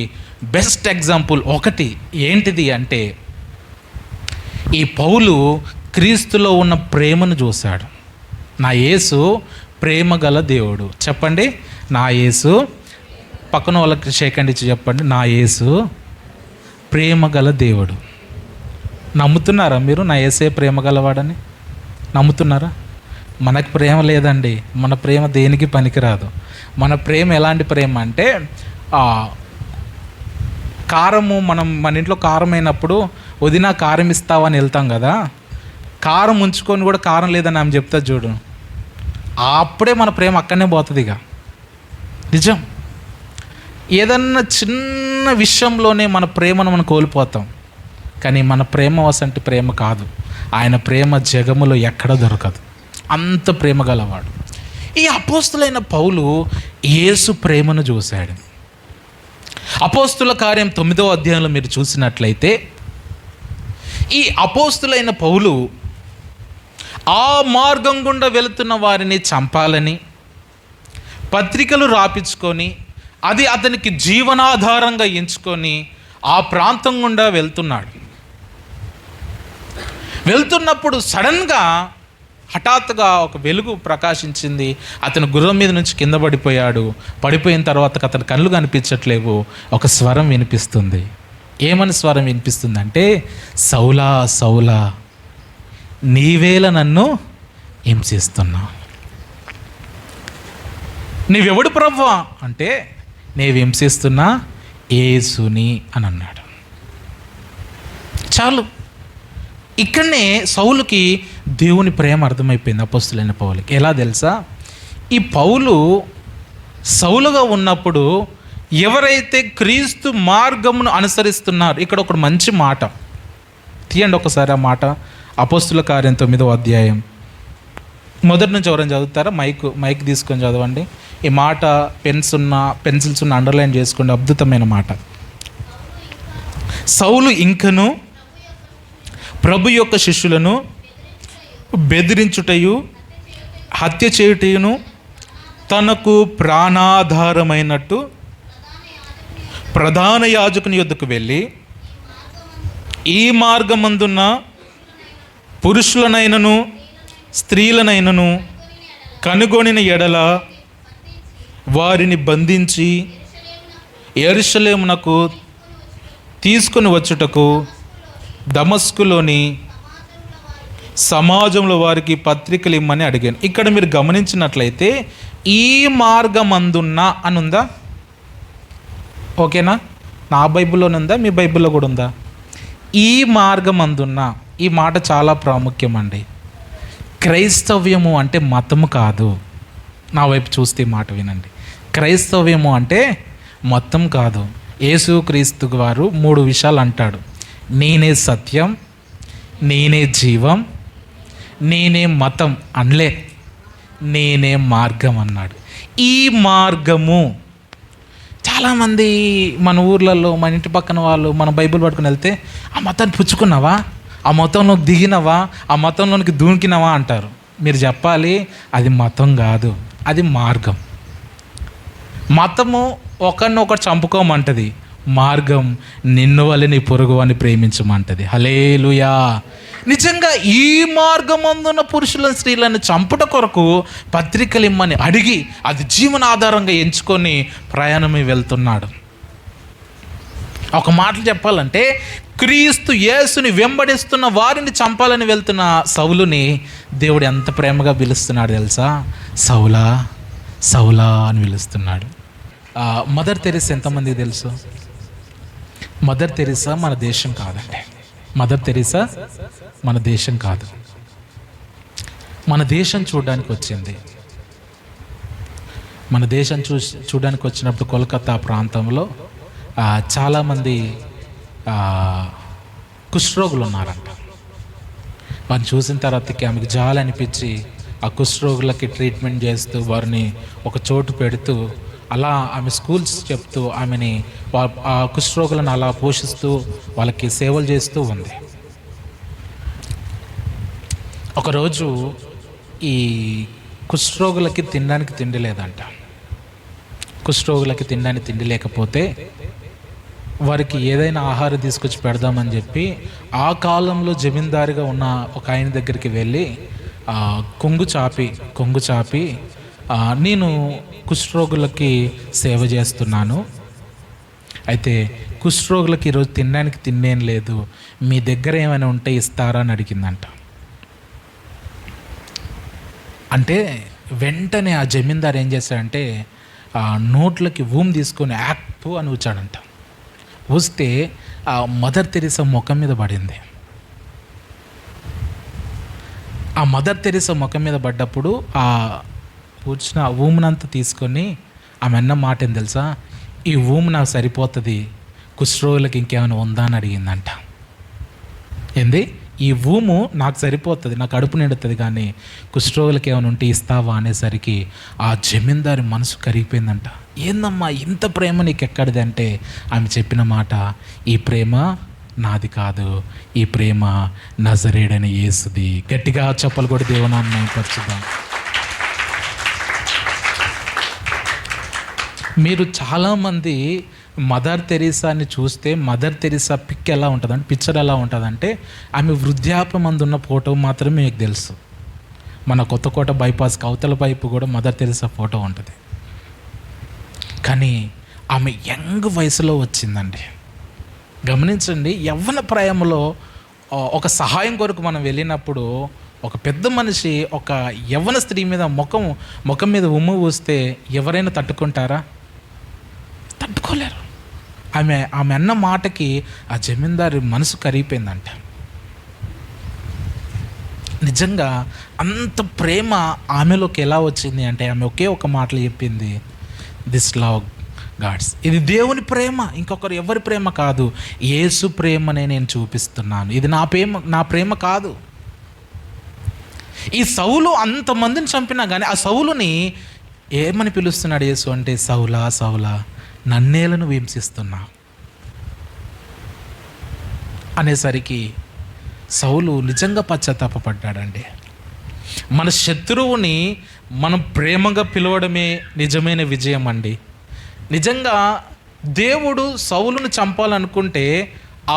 బెస్ట్ ఎగ్జాంపుల్ ఒకటి ఏంటిది అంటే, ఈ పౌలు క్రీస్తులో ఉన్న ప్రేమను చూశాడు. నా యేసు ప్రేమ గల దేవుడు. చెప్పండి, నా యేసు. పక్కన వాళ్ళకి షేకండి ఇచ్చి చెప్పండి, నా యేసు ప్రేమ గల దేవుడు. నమ్ముతున్నారా మీరు నా యేసే ప్రేమ గలవాడని? నమ్ముతున్నారా? మనకు ప్రేమ లేదండి. మన ప్రేమ దేనికి పనికిరాదు. మన ప్రేమ ఎలాంటి ప్రేమ అంటే, కారము మన ఇంట్లో కారం అయినప్పుడు వదిన కారం ఇస్తావని వెళ్తాం కదా, కారం ఉంచుకొని కూడా కారం లేదని ఆమె చెప్తా చూడు, అప్పుడే మన ప్రేమ అక్కడనే పోతుంది. ఇక నిజం, ఏదన్నా చిన్న విషయంలోనే మన ప్రేమను మనం కోల్పోతాం. కానీ మన ప్రేమ వసంటి ప్రేమ కాదు. ఆయన ప్రేమ జగములో ఎక్కడ దొరకదు, అంత ప్రేమ గలవాడు. ఈ అపోస్తులైన పౌలు యేసు ప్రేమను చూశాడు. అపోస్తుల కార్యం 9వ అధ్యాయంలో మీరు చూసినట్లయితే ఈ అపోస్తులైన పౌలు ఆ మార్గం గుండా వెళుతున్న వారిని చంపాలని పత్రికలు రాపించుకొని అది అతనికి జీవనాధారంగా ఎంచుకొని ఆ ప్రాంతం గుండా వెళ్తున్నప్పుడు సడన్గా హఠాత్తుగా ఒక వెలుగు ప్రకాశించింది. అతను గుర్రం మీద నుంచి కింద పడిపోయిన తర్వాత అతని కళ్ళు కనిపించట్లేవు. ఒక స్వరం వినిపిస్తుంది. ఏమని స్వరం వినిపిస్తుందంటే, సౌలా సౌలా నీవేళ నన్ను హింసిస్తున్నావు. నీవెవడు ప్రభువా అంటే, నేను హింసిస్తున్నా యేసుని అని అన్నాడు. చాలు. ఇక్కడనే సౌలుకి దేవుని ప్రేమ అర్థమైపోయింది. అపోస్తులైన పౌలుకి ఎలా తెలుసా? ఈ పౌలు సౌలుగా ఉన్నప్పుడు ఎవరైతే క్రీస్తు మార్గమును అనుసరిస్తున్నారు, ఇక్కడ ఒక మంచి మాట తీయండి ఒకసారి. ఆ మాట అపోస్తుల కార్యం 9వ అధ్యాయం మొదటి నుంచి ఎవరైనా చదువుతారా? మైక్ తీసుకొని చదవండి. ఈ మాట పెన్సిల్స్ ఉన్న అండర్లైన్ చేసుకోండి. అద్భుతమైన మాట. సౌలు ఇంకను ప్రభు యొక్క శిష్యులను బెదిరించుటయు హత్య చేయుటయును తనకు ప్రాణాధారమైనట్టు ప్రధాన యాజకుని యొద్దకు వెళ్ళి, ఈ మార్గమందున్న పురుషులనైనను స్త్రీలనైనను కనుగొనిన ఎడల వారిని బంధించి యెరూషలేమునకు తీసుకొని వచ్చుటకు దమస్కులోని సమాజంలో వారికి పత్రికలు ఇమ్మని అడిగాను. ఇక్కడ మీరు గమనించినట్లయితే ఈ మార్గమందున్న అని ఉందా? ఓకేనా? నా బైబిల్లోనే ఉందా? మీ బైబిల్లో కూడా ఉందా? ఈ మార్గమందున్న, ఈ మాట చాలా ప్రాముఖ్యం అండి. క్రైస్తవ్యము అంటే మతము కాదు. నా వైపు చూస్తే మాట వినండి. క్రైస్తవ్యము అంటే మతం కాదు. యేసుక్రీస్తు వారు 3 విషయాలు అంటాడు. నేనే సత్యం, నేనే జీవం, నేనే మతం అనలే, నేనే మార్గం అన్నాడు. ఈ మార్గము చాలామంది మన ఊర్లలో, మన ఇంటి పక్కన వాళ్ళు మన బైబిల్ పట్టుకుని వెళ్తే, ఆ మతాన్ని పుచ్చుకున్నావా, ఆ మతంలోకి దిగినవా, ఆ మతంలోనికి దూకినవా అంటారు. మీరు చెప్పాలి, అది మతం కాదు, అది మార్గం. మతము ఒకరినొకరు చంపుకోమంటది, మార్గం నిన్ను వలె నీ పొరుగు అని ప్రేమించమంటది. హల్లెలూయా. నిజంగా ఈ మార్గమందున పురుషులను స్త్రీలను చంపుట కొరకు పత్రికలు ఇమ్మని అడిగి అది జీవనాధారంగా ఎంచుకొని ప్రయాణమే వెళ్తున్నాడు. ఒక మాటలు చెప్పాలంటే, క్రీస్తు యేసుని వెంబడిస్తున్న వారిని చంపాలని వెళ్తున్న సౌలుని దేవుడు ఎంత ప్రేమగా పిలుస్తున్నాడు తెలుసా? సౌలా సౌలా అని పిలుస్తున్నాడు. మదర్ తెరీసా ఎంతమందికి తెలుసు? మదర్ తెరీసా మన దేశం కాదండి. మదర్ తెరీసా మన దేశం కాదు. మన దేశం చూడడానికి వచ్చింది. మన దేశం చూడడానికి వచ్చినప్పుడు కోల్కతా ప్రాంతంలో చాలామంది కుష్ఠరోగులు ఉన్నారంట. వారిని చూసిన తర్వాతకి ఆమెకు జాలి అనిపించి ఆ కుష్ఠరోగులకి ట్రీట్మెంట్ చేస్తూ వారిని ఒక చోటు పెడుతూ అలా ఆమె స్కూల్స్ చెప్తూ ఆమెని ఆ కుష్ఠరోగులను అలా పోషిస్తూ వాళ్ళకి సేవలు చేస్తూ ఉంది. ఒకరోజు ఈ కుష్ఠరోగులకి తినడానికి తిండి లేదంట. కుష్ఠరోగులకి తినడానికి తిండి లేకపోతే వారికి ఏదైనా ఆహారం తీసుకొచ్చి పెడదామని చెప్పి ఆ కాలంలో జమీందారిగా ఉన్న ఒక ఆయన దగ్గరికి వెళ్ళి కొంగు చాపి నేను కుష్ఠరోగులకి సేవ చేస్తున్నాను, అయితే కుష్ఠరోగులకి ఈరోజు తినడానికి తిండేం లేదు, మీ దగ్గర ఏమైనా ఉంటే ఇస్తారా అని అడిగిందంట. అంటే వెంటనే ఆ జమీందారు ఏం చేశాడంటే నోట్లకి ఊమ్ తీసుకొని యాక్ట్ అని ఊచాడంట. ఊస్తే ఆ మదర్ తెరీసా ముఖం మీద పడింది. ఆ మదర్ తెరీసా ముఖం మీద పడ్డప్పుడు ఆ కూర్చున్న ఆ ఊమునంతా తీసుకొని ఆమె అన్న మాట ఏం తెలుసా? ఈ ఊము నాకు సరిపోతుంది, కుష్ఠరోగులకి ఇంకేమైనా ఉందా అని అడిగిందంట. ఏంది? ఈ ఊము నాకు సరిపోతుంది, నాకు కడుపు నిండుతుంది, కానీ కుష్ఠరోగులకి ఏమైనా ఉంటే ఇస్తావా అనేసరికి ఆ జమీందారి మనసు కరిగిపోయిందంట. ఏందమ్మా ఇంత ప్రేమ నీకు ఎక్కడిది అంటే ఆమె చెప్పిన మాట, ఈ ప్రేమ నాది కాదు, ఈ ప్రేమ నజరేయుడైన యేసుది. గట్టిగా చెప్పలు కూడా దేవునాన్ని మహిమపరచుదాం. మీరు చాలామంది మదర్ తెరీసాని చూస్తే మదర్ తెరీసా పిక్ ఎలా ఉంటుందంటే, పిక్చర్ ఎలా ఉంటుందంటే, ఆమె వృద్ధాప్యం అందున్న ఫోటో మాత్రమే మీకు తెలుసు. మన కొత్తకోట బైపాస్ అవతల వైపు కూడా మదర్ తెరీసా ఫోటో ఉంటుంది. కానీ ఆమె యంగ్ వయసులో వచ్చిందండి. గమనించండి, యవ్వన ప్రాయంలో ఒక సహాయం కొరకు మనం వెళ్ళినప్పుడు ఒక పెద్ద మనిషి ఒక యవ్వన స్త్రీ మీద ముఖం మీద ఉమ్ము ఊస్తే ఎవరైనా తట్టుకుంటారా? తట్టుకోలేరు. ఆమె అన్న మాటకి ఆ జమీందారు మనసు కరిగిపోయిందంట. నిజంగా అంత ప్రేమ ఆమెలోకి ఎలా వచ్చింది అంటే, ఆమె ఒకే ఒక మాటలు చెప్పింది, దిస్ లవ్ గాడ్స్. ఇది దేవుని ప్రేమ, ఇంకొకరు ఎవరి ప్రేమ కాదు, యేసు ప్రేమనే నేను చూపిస్తున్నాను. ఇది నా ప్రేమ కాదు. ఈ సౌలు అంతమందిని చంపినా కానీ ఆ సౌలుని ఏమని పిలుస్తున్నాడు యేసు అంటే, సౌలా సౌలా నన్నేలను హింసిస్తున్నా అనేసరికి సౌలు నిజంగా పశ్చాత్తాపడ్డాడండి. మన శత్రువుని మనం ప్రేమగా పిలవడమే నిజమైన విజయం అండి. నిజంగా దేవుడు సౌలుని చంపాలనుకుంటే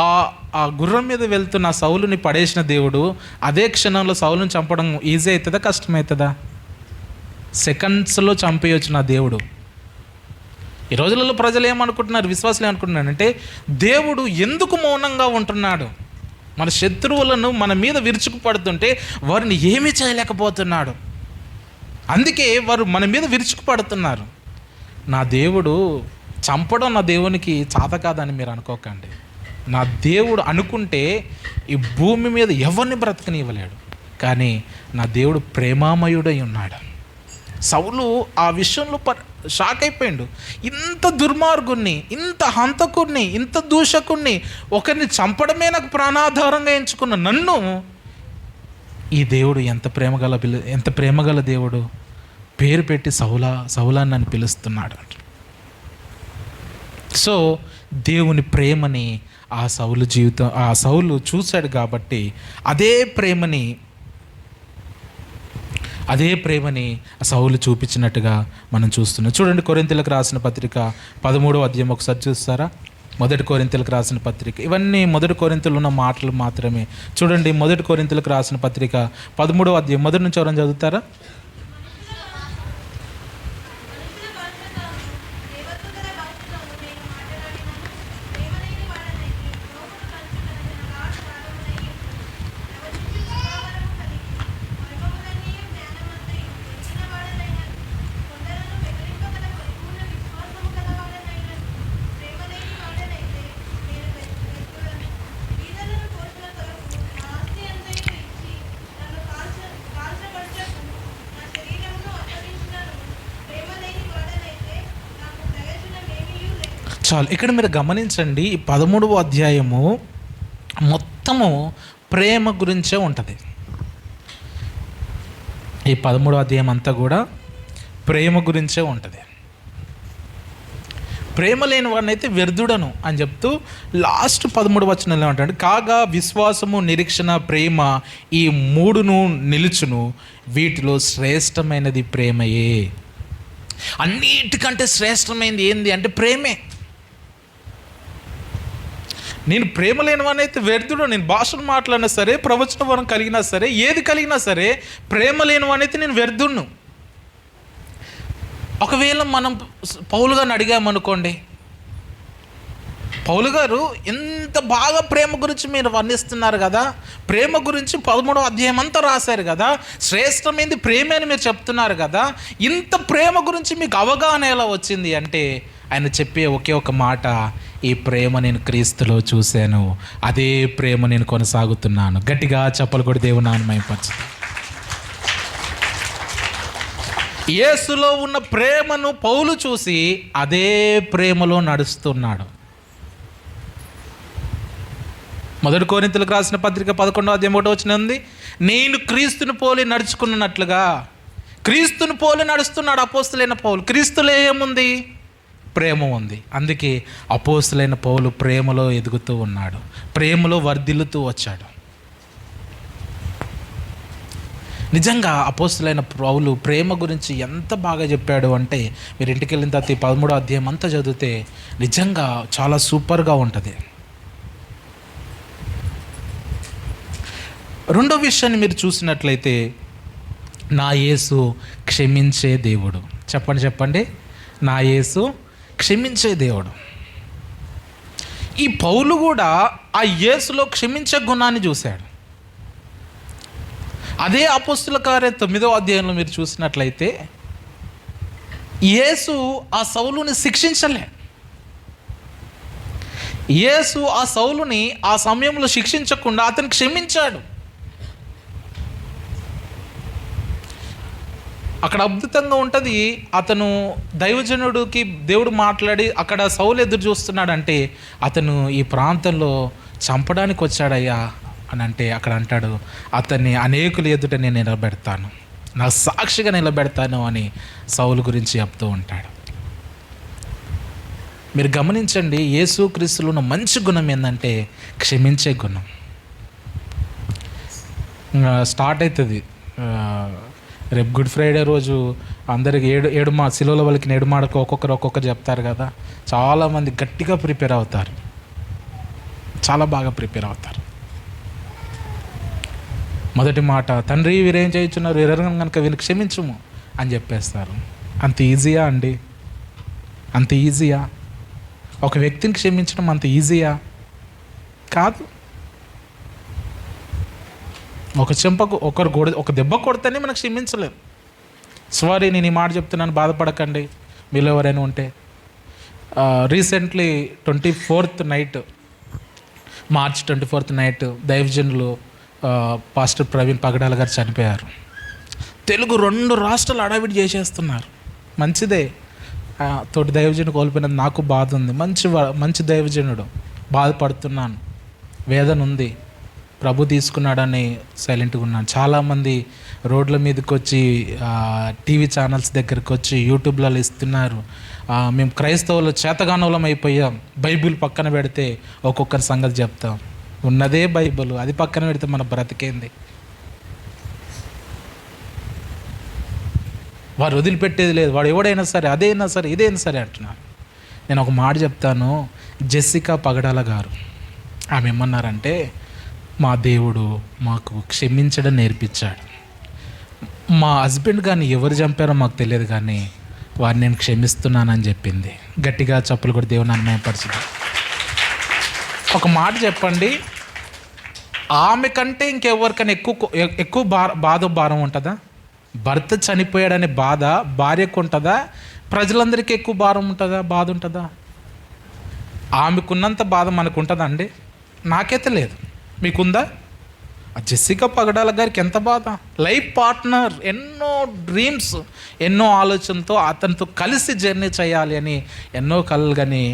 ఆ గుర్రం మీద వెళ్తున్న సౌలుని పడేసిన దేవుడు అదే క్షణంలో సౌలుని చంపడం ఈజీ అవుతుందా కష్టమవుతుందా? సెకండ్స్లో చంపేయచ్చు నా దేవుడు. ఈ రోజులలో ప్రజలు ఏమనుకుంటున్నారు, విశ్వాసులు ఏమనుకుంటున్నారంటే, దేవుడు ఎందుకు మౌనంగా ఉంటున్నాడు, మన శత్రువులను మన మీద విరుచుకుపడుతుంటే వారిని ఏమీ చేయలేకపోతున్నాడు, అందుకే వారు మన మీద విరుచుకుపడుతున్నారు. నా దేవుడు చంపడం నా దేవునికి చేత కాదని మీరు అనుకోకండి. నా దేవుడు అనుకుంటే ఈ భూమి మీద ఎవరిని బ్రతకనివ్వలేడు. కానీ నా దేవుడు ప్రేమామయుడై ఉన్నాడు. సౌలు ఆ విషయంలో షాక్ అయిపోయాడు. ఇంత దుర్మార్గుణ్ణి, ఇంత హంతకుణ్ణి, ఇంత దూషకుణ్ణి, ఒకరిని చంపడమే నాకు ప్రాణాధారంగా ఎంచుకున్న నన్ను ఈ దేవుడు ఎంత ప్రేమగల దేవుడు, పేరు పెట్టి సౌలా నన్ను పిలుస్తున్నాడు. సో దేవుని ప్రేమని ఆ సౌలు చూశాడు కాబట్టి అదే ప్రేమని సౌలు చూపించినట్టుగా మనం చూస్తున్నాం. చూడండి, కొరింథీయులకు రాసిన పత్రిక 13వ అధ్యాయం ఒకసారి చూస్తారా? మొదటి కొరింథీయులకు రాసిన పత్రిక, ఇవన్నీ మొదటి కొరింథీయులు ఉన్న మాటలు మాత్రమే. చూడండి, మొదటి కొరింథీయులకు రాసిన పత్రిక 13వ అధ్యాయం మొదటి నుంచి ఎవరైనా చదువుతారా? చాలు. ఇక్కడ మీరు గమనించండి, ఈ 13వ అధ్యాయము మొత్తము ప్రేమ గురించే ఉంటుంది. ఈ 13వ అధ్యాయం అంతా కూడా ప్రేమ గురించే ఉంటుంది. ప్రేమ లేని వాడిని అయితే వ్యర్థుడను అని చెప్తూ లాస్ట్ 13వ వచనంలో ఏమంటాడు, కాగా విశ్వాసము, నిరీక్షణ, ప్రేమ ఈ మూడును నిలుచును, వీటిలో శ్రేష్టమైనది ప్రేమయే. అన్నిటికంటే శ్రేష్టమైనది ఏంది అంటే ప్రేమే. నేను ప్రేమ లేనివాడిని అయితే వ్యర్థుడు. నేను భాషను మాట్లాడినా సరే, ప్రవచన వరం కలిగినా సరే, ఏది కలిగినా సరే, ప్రేమ లేనివాడిని అయితే నేను వ్యర్థుడును. ఒకవేళ మనం పౌలు గారిని అడిగామనుకోండి, పౌలు గారు ఎంత బాగా ప్రేమ గురించి మీరు వర్ణిస్తున్నారు కదా, ప్రేమ గురించి 13వ అధ్యాయం అంతా రాశారు కదా, శ్రేష్టమైనది ప్రేమే అని మీరు చెప్తున్నారు కదా, ఇంత ప్రేమ గురించి మీకు అవగాహన ఎలా వచ్చింది అంటే ఆయన చెప్పే ఒకే ఒక మాట, ఈ ప్రేమ నేను క్రీస్తులో చూశాను, అదే ప్రేమ నేను కొనసాగుతున్నాను. గట్టిగా చెప్పలు కూడా దేవుని నామమున మహిమపరచుదాం. యేసులో ఉన్న ప్రేమను పౌలు చూసి అదే ప్రేమలో నడుస్తున్నాడు. మొదటి కొరింథీయులకు రాసిన పత్రిక 11:1 ఉంది, నేను క్రీస్తుని పోలి నడుచుకున్నట్లుగా. క్రీస్తుని పోలి నడుస్తున్నాడు అపోస్తులైన పౌలు. క్రీస్తులో ఏముంది? ప్రేమ ఉంది. అందుకే అపోస్తులైన పౌలు ప్రేమలో ఎదుగుతూ ఉన్నాడు, ప్రేమలో వర్ధిల్లుతూ వచ్చాడు. నిజంగా అపోస్తులైన పౌలు ప్రేమ గురించి ఎంత బాగా చెప్పాడు అంటే, మీరు ఇంటికి వెళ్ళిన తర్వాత 13వ అధ్యాయం అంతా చదివితే నిజంగా చాలా సూపర్గా ఉంటుంది. రెండో విషయాన్ని మీరు చూసినట్లయితే, నా యేసు క్షమించే దేవుడు. చెప్పండి, నా యేసు క్షమించే దేవుడు. ఈ పౌలు కూడా ఆ యేసులో క్షమించే గుణాన్ని చూశాడు. అదే అపోస్తుల కార్యం 9వ అధ్యాయంలో మీరు చూసినట్లయితే, యేసు ఆ సౌలుని శిక్షించలే. యేసు ఆ సౌలుని ఆ సమయంలో శిక్షించకుండా అతను క్షమించాడు. అక్కడ అద్భుతంగా ఉంటుంది. అతను దైవజనుడికి దేవుడు మాట్లాడి అక్కడ సౌలు ఎదురు చూస్తున్నాడంటే, అతను ఈ ప్రాంతంలో చంపడానికి వచ్చాడయ్యా అని అంటే, అక్కడ అంటాడు, అతన్ని అనేకుల ఎదుట నేను నిలబెడతాను, నా సాక్షిగా నిలబెడతాను అని సౌలు గురించి చెప్తూ ఉంటాడు. మీరు గమనించండి, యేసుక్రీస్తులో ఉన్న మంచి గుణం ఏంటంటే క్షమించే గుణం. స్టార్ట్ అవుతుంది రేపు గుడ్ ఫ్రైడే రోజు అందరికి ఏడు శిలువల వాళ్ళకి 7 మాటకు ఒక్కొక్కరు చెప్తారు కదా. చాలామంది గట్టిగా ప్రిపేర్ అవుతారు, చాలా బాగా ప్రిపేర్ అవుతారు. మొదటి మాట, తండ్రి వీరేం చేయించున్నారు, వీరెరగం కనుక వీళ్ళు క్షమించుము అని చెప్పేస్తారు. అంత ఈజీయా అండి? అంత ఈజీయా? ఒక వ్యక్తిని క్షమించడం అంత ఈజీయా? కాదు. ఒక చెంపకు ఒక దెబ్బ కొడితేనే మనకు క్షమించలేరు. సారీ, నేను ఈ మాట చెప్తున్నాను, బాధపడకండి మీలో ఎవరైనా ఉంటే. Recently 24th night, March 24th night దైవజనులు పాస్టర్ ప్రవీణ్ పగడాల గారు చనిపోయారు. తెలుగు 2 రాష్ట్రాలు అడావిడి చేసేస్తున్నారు. మంచిదే, తోటి దైవజనుడు కోల్పోయినది నాకు బాధ ఉంది. మంచి దైవజనుడు, బాధపడుతున్నాను, వేదన ఉంది. ప్రభు తీసుకున్నాడని సైలెంట్గా ఉన్నాను. చాలామంది రోడ్ల మీదకి వచ్చి, టీవీ ఛానల్స్ దగ్గరికి వచ్చి, యూట్యూబ్లలో ఇస్తున్నారు, మేము క్రైస్తవులు చేతగానోళం అయిపోయాం, బైబిల్ పక్కన పెడితే ఒక్కొక్కరి సంగతి చెప్తాం. ఉన్నదే బైబిల్, అది పక్కన పెడితే మన బ్రతికేంది? వారు వదిలిపెట్టేది లేదు. వాడు ఎవడైనా సరే, అదైనా సరే, ఇదైనా సరే అంటున్నారు. నేను ఒక మాట చెప్తాను. జెస్సికా పగడాల గారు, ఆమె ఏమన్నారంటే, మా దేవుడు మాకు క్షమించడం నేర్పించాడు. మా హస్బెండ్ కానీ ఎవరు చంపారో మాకు తెలియదు, కానీ వారిని నేను క్షమిస్తున్నానని చెప్పింది. గట్టిగా చప్పులు కూడా దేవుని అన్యాయపరిచింది. ఒక మాట చెప్పండి, ఆమె కంటే ఇంకెవరికైనా ఎక్కువ భారం ఉంటుందా? భర్త చనిపోయాడనే బాధ భార్యకు ఉంటుందా? ప్రజలందరికీ ఎక్కువ భారం ఉంటుందా, బాధ ఉంటుందా? ఆమెకున్నంత బాధ మనకు ఉంటుందా అండి? నాకైతే లేదు. మీకుందా? జెస్సికా పగడాల గారికి ఎంత బాధ. లైఫ్ పార్ట్నర్, ఎన్నో డ్రీమ్స్, ఎన్నో ఆలోచనతో అతనితో కలిసి జర్నీ చేయాలి అని ఎన్నో కలలు, కానీ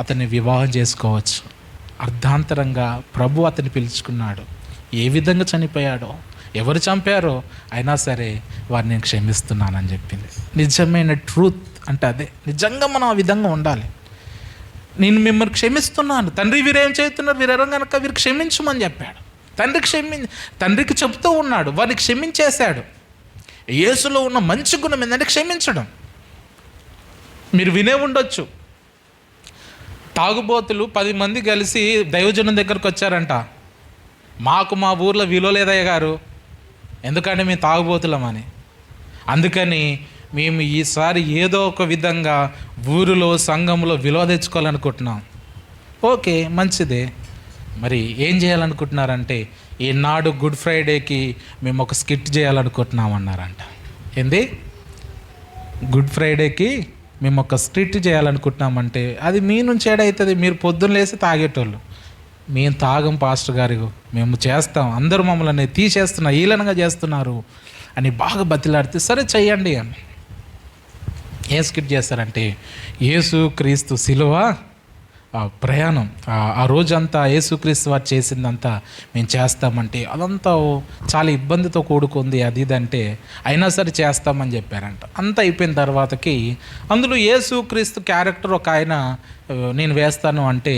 అతన్ని వివాహం చేసుకోవచ్చు. అర్ధాంతరంగా ప్రభు అతన్ని పిలుచుకున్నాడు. ఏ విధంగా చనిపోయాడో, ఎవరు చంపారో, అయినా సరే వారిని నేను క్షమిస్తున్నానని చెప్పింది. నిజమైన ట్రూత్ అంటే అదే. నిజంగా మనం ఆ విధంగా ఉండాలి. నేను మిమ్మల్ని క్షమిస్తున్నాను, తండ్రి వీరేం చేస్తున్నారు, వీరెవరం కనుక వీరు క్షమించమని చెప్పాడు. తండ్రికి చెప్తూ ఉన్నాడు, వారిని క్షమించేశాడు. యేసులో ఉన్న మంచి గుణం ఏంటంటే క్షమించడం. మీరు వినే ఉండొచ్చు, తాగుబోతులు 10 మంది కలిసి దైవజనం దగ్గరకు వచ్చారంట. మాకు మా ఊర్లో విలువ లేదయ్య గారు, ఎందుకంటే మేము తాగుబోతులమని. అందుకని మేము ఈసారి ఏదో ఒక విధంగా ఊరిలో, సంఘంలో విలువ తెచ్చుకోవాలనుకుంటున్నాం. ఓకే, మంచిదే. మరి ఏం చేయాలనుకుంటున్నారంటే, ఈనాడు గుడ్ ఫ్రైడేకి మేము ఒక స్కిట్ చేయాలనుకుంటున్నాం అన్నారంట. ఏంది? గుడ్ ఫ్రైడేకి మేము ఒక స్కిట్ చేయాలనుకుంటున్నామంటే, అది మీ నుంచి ఏడవుతుంది? మీరు పొద్దున్న లేసి తాగేటోళ్ళు. మేము తాగం పాస్టర్ గారు, మేము చేస్తాం, అందరూ మమ్మల్ని తీసేస్తున్నారు, ఈలనగా చేస్తున్నారు అని బాగా బతిలాడితే, సరే చెయ్యండి అని. ఏం స్కిట్ చేస్తారంటే, యేసు క్రీస్తు సిలువ ప్రయాణం, ఆ రోజంతా యేసుక్రీస్తు వారు చేసిందంతా మేము చేస్తామంటే అదంతా చాలా ఇబ్బందితో కూడుకుంది అది ఇదంటే అయినా సరే చేస్తామని చెప్పారంట. అంతా అయిపోయిన తర్వాతకి అందులో యేసుక్రీస్తు క్యారెక్టర్ ఒక ఆయన నేను వేస్తాను అంటే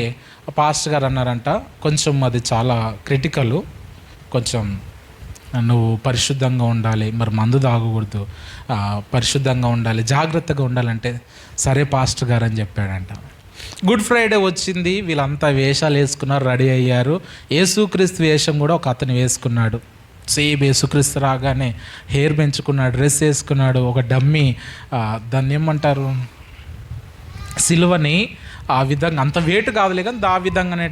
పాస్టర్ గారు అన్నారంట, కొంచెం అది చాలా క్రిటికల్, కొంచెం నువ్వు పరిశుద్ధంగా ఉండాలి, మరి మందు తాగకూడదు, పరిశుద్ధంగా ఉండాలి, జాగ్రత్తగా ఉండాలంటే సరే పాస్టర్ గారు అని చెప్పాడంట. గుడ్ ఫ్రైడే వచ్చింది, వీళ్ళంతా వేషాలు వేసుకున్నారు, రెడీ అయ్యారు. యేసుక్రీస్తు వేషం కూడా ఒక అతను వేసుకున్నాడు. సేమ్ యేసుక్రీస్తు రాగానే హెయిర్ పెంచుకున్నాడు, డ్రెస్ వేసుకున్నాడు, ఒక డమ్మీ దాన్ని ఏమంటారు సిలువని ఆ విధంగా అంత వెయిట్ కాదులే కానీ ఆ విధంగానే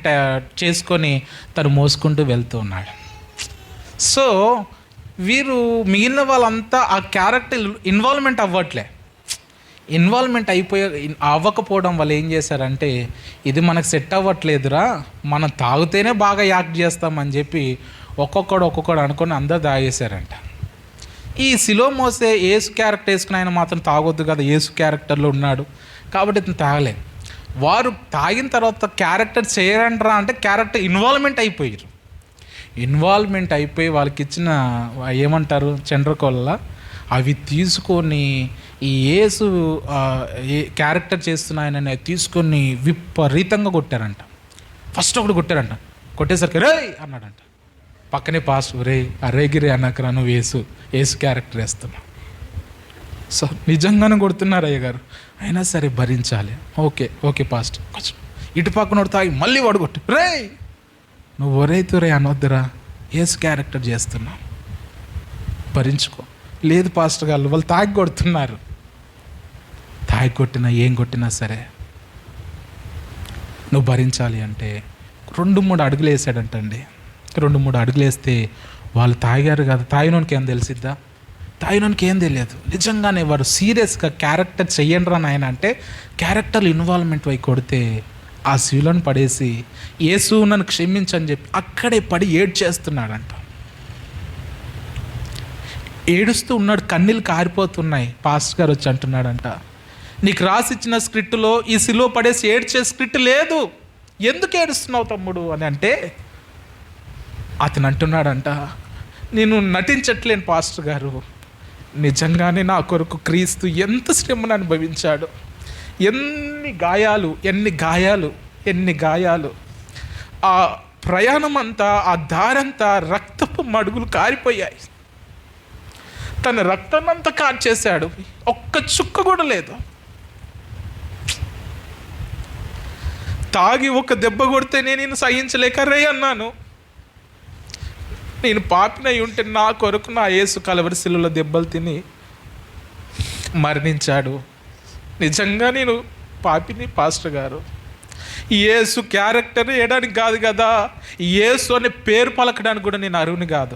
చేసుకొని తను మోసుకుంటూ వెళ్తూ ఉన్నాడు. సో వీరు మిగిలిన వాళ్ళంతా ఆ క్యారెక్టర్ ఇన్వాల్వ్మెంట్ అవ్వకపోవడం వల్ల ఏం చేశారంటే ఇది మనకు సెట్ అవ్వట్లేదురా, మనం తాగితేనే బాగా యాక్ట్ చేస్తామని చెప్పి ఒక్కొక్కడు అనుకొని అందరు తాగేశారంట. ఈ సిలువ మోసే యేసు క్యారెక్టర్ వేసుకుని ఆయన మాత్రం తాగొద్దు కదా, యేసు క్యారెక్టర్లో ఉన్నాడు కాబట్టి ఇతను తాగలే. వారు తాగిన తర్వాత క్యారెక్టర్ చేయరంటారా అంటే క్యారెక్టర్ ఇన్వాల్వ్మెంట్ అయిపోయి వాళ్ళకి ఇచ్చిన ఏమంటారు చండ్రకొల్ల అవి తీసుకొని ఈ యేసు క్యారెక్టర్ చేస్తున్న ఆయన తీసుకొని విపరీతంగా కొట్టారంట. ఫస్ట్ ఒకటి కొట్టారంట, కొట్టేసరికి రే అన్నాడంట. పక్కనే పాస్ట్ రే అరేగిరే అన్నాకరా నువ్వు యేసు క్యారెక్టర్ వేస్తున్నావు. సో నిజంగానే కొడుతున్నారు అయ్య గారు, అయినా సరే భరించాలి. ఓకే పాస్ట్ కొంచెం ఇటు పక్కన తాగి మళ్ళీ వడగొట్టు, రే నువ్వు ఒరైతురే అనొద్దురా, యేసు క్యారెక్టర్ చేస్తున్నావు, భరించుకో. లేదు పాస్టర్ గారు వాళ్ళు తాగి కొడుతున్నారు, తాగి కొట్టినా ఏం కొట్టినా సరే నువ్వు భరించాలి అంటే 2-3 అడుగులు వేసాడంటండి. 2-3 అడుగులు వేస్తే వాళ్ళు తాగారు కదా, తాగినోనికి ఏం తెలిసిద్దా? తాగినోనికి ఏం తెలియదు. నిజంగానే వాడు సీరియస్గా క్యారెక్టర్ చెయ్యండి రా నాయన అంటే క్యారెక్టర్ ఇన్వాల్వ్మెంట్ అయి కొడితే ఆ శిలువను పడేసి యేసు నన్ను క్షమించని చెప్పి అక్కడే పడి ఏడ్చేస్తున్నాడంట. ఏడుస్తూ ఉన్నాడు, కన్నీళ్ళు కారిపోతున్నాయి. పాస్టర్ గారు వచ్చి అంటున్నాడంట, నీకు రాసిచ్చిన స్క్రిప్టులో ఈ సిలువ పడేసి ఏడ్చే స్క్రిప్ట్ లేదు, ఎందుకు ఏడుస్తున్నావు తమ్ముడు అని అంటే అతను అంటున్నాడంట, నేను నటించట్లేను పాస్టర్ గారు, నిజంగానే నా కొరకు క్రీస్తు ఎంత శ్రమను అనుభవించాడు, ఎన్ని గాయాలు, ఆ ప్రయాణం అంతా ఆ దారంతా రక్తపు మడుగులు కారిపోయాయి. తన రక్తం అంతా కార్చేశాడు, ఒక్క చుక్క కూడా లేదు. తాగి ఒక దెబ్బ కొడితే నేను సహించలేక రే అన్నాను, నేను పాపినై ఉంటే నా కొరకు నా యేసు కలవరి శిలువలో దెబ్బలు తిని మరణించాడు. నిజంగా నేను పాపిని పాస్టర్ గారు, యేసు క్యారెక్టర్ వేయడానికి కాదు కదా, యేసు అనే పేరు పలకడానికి కూడా నేను అర్హుని కాదు.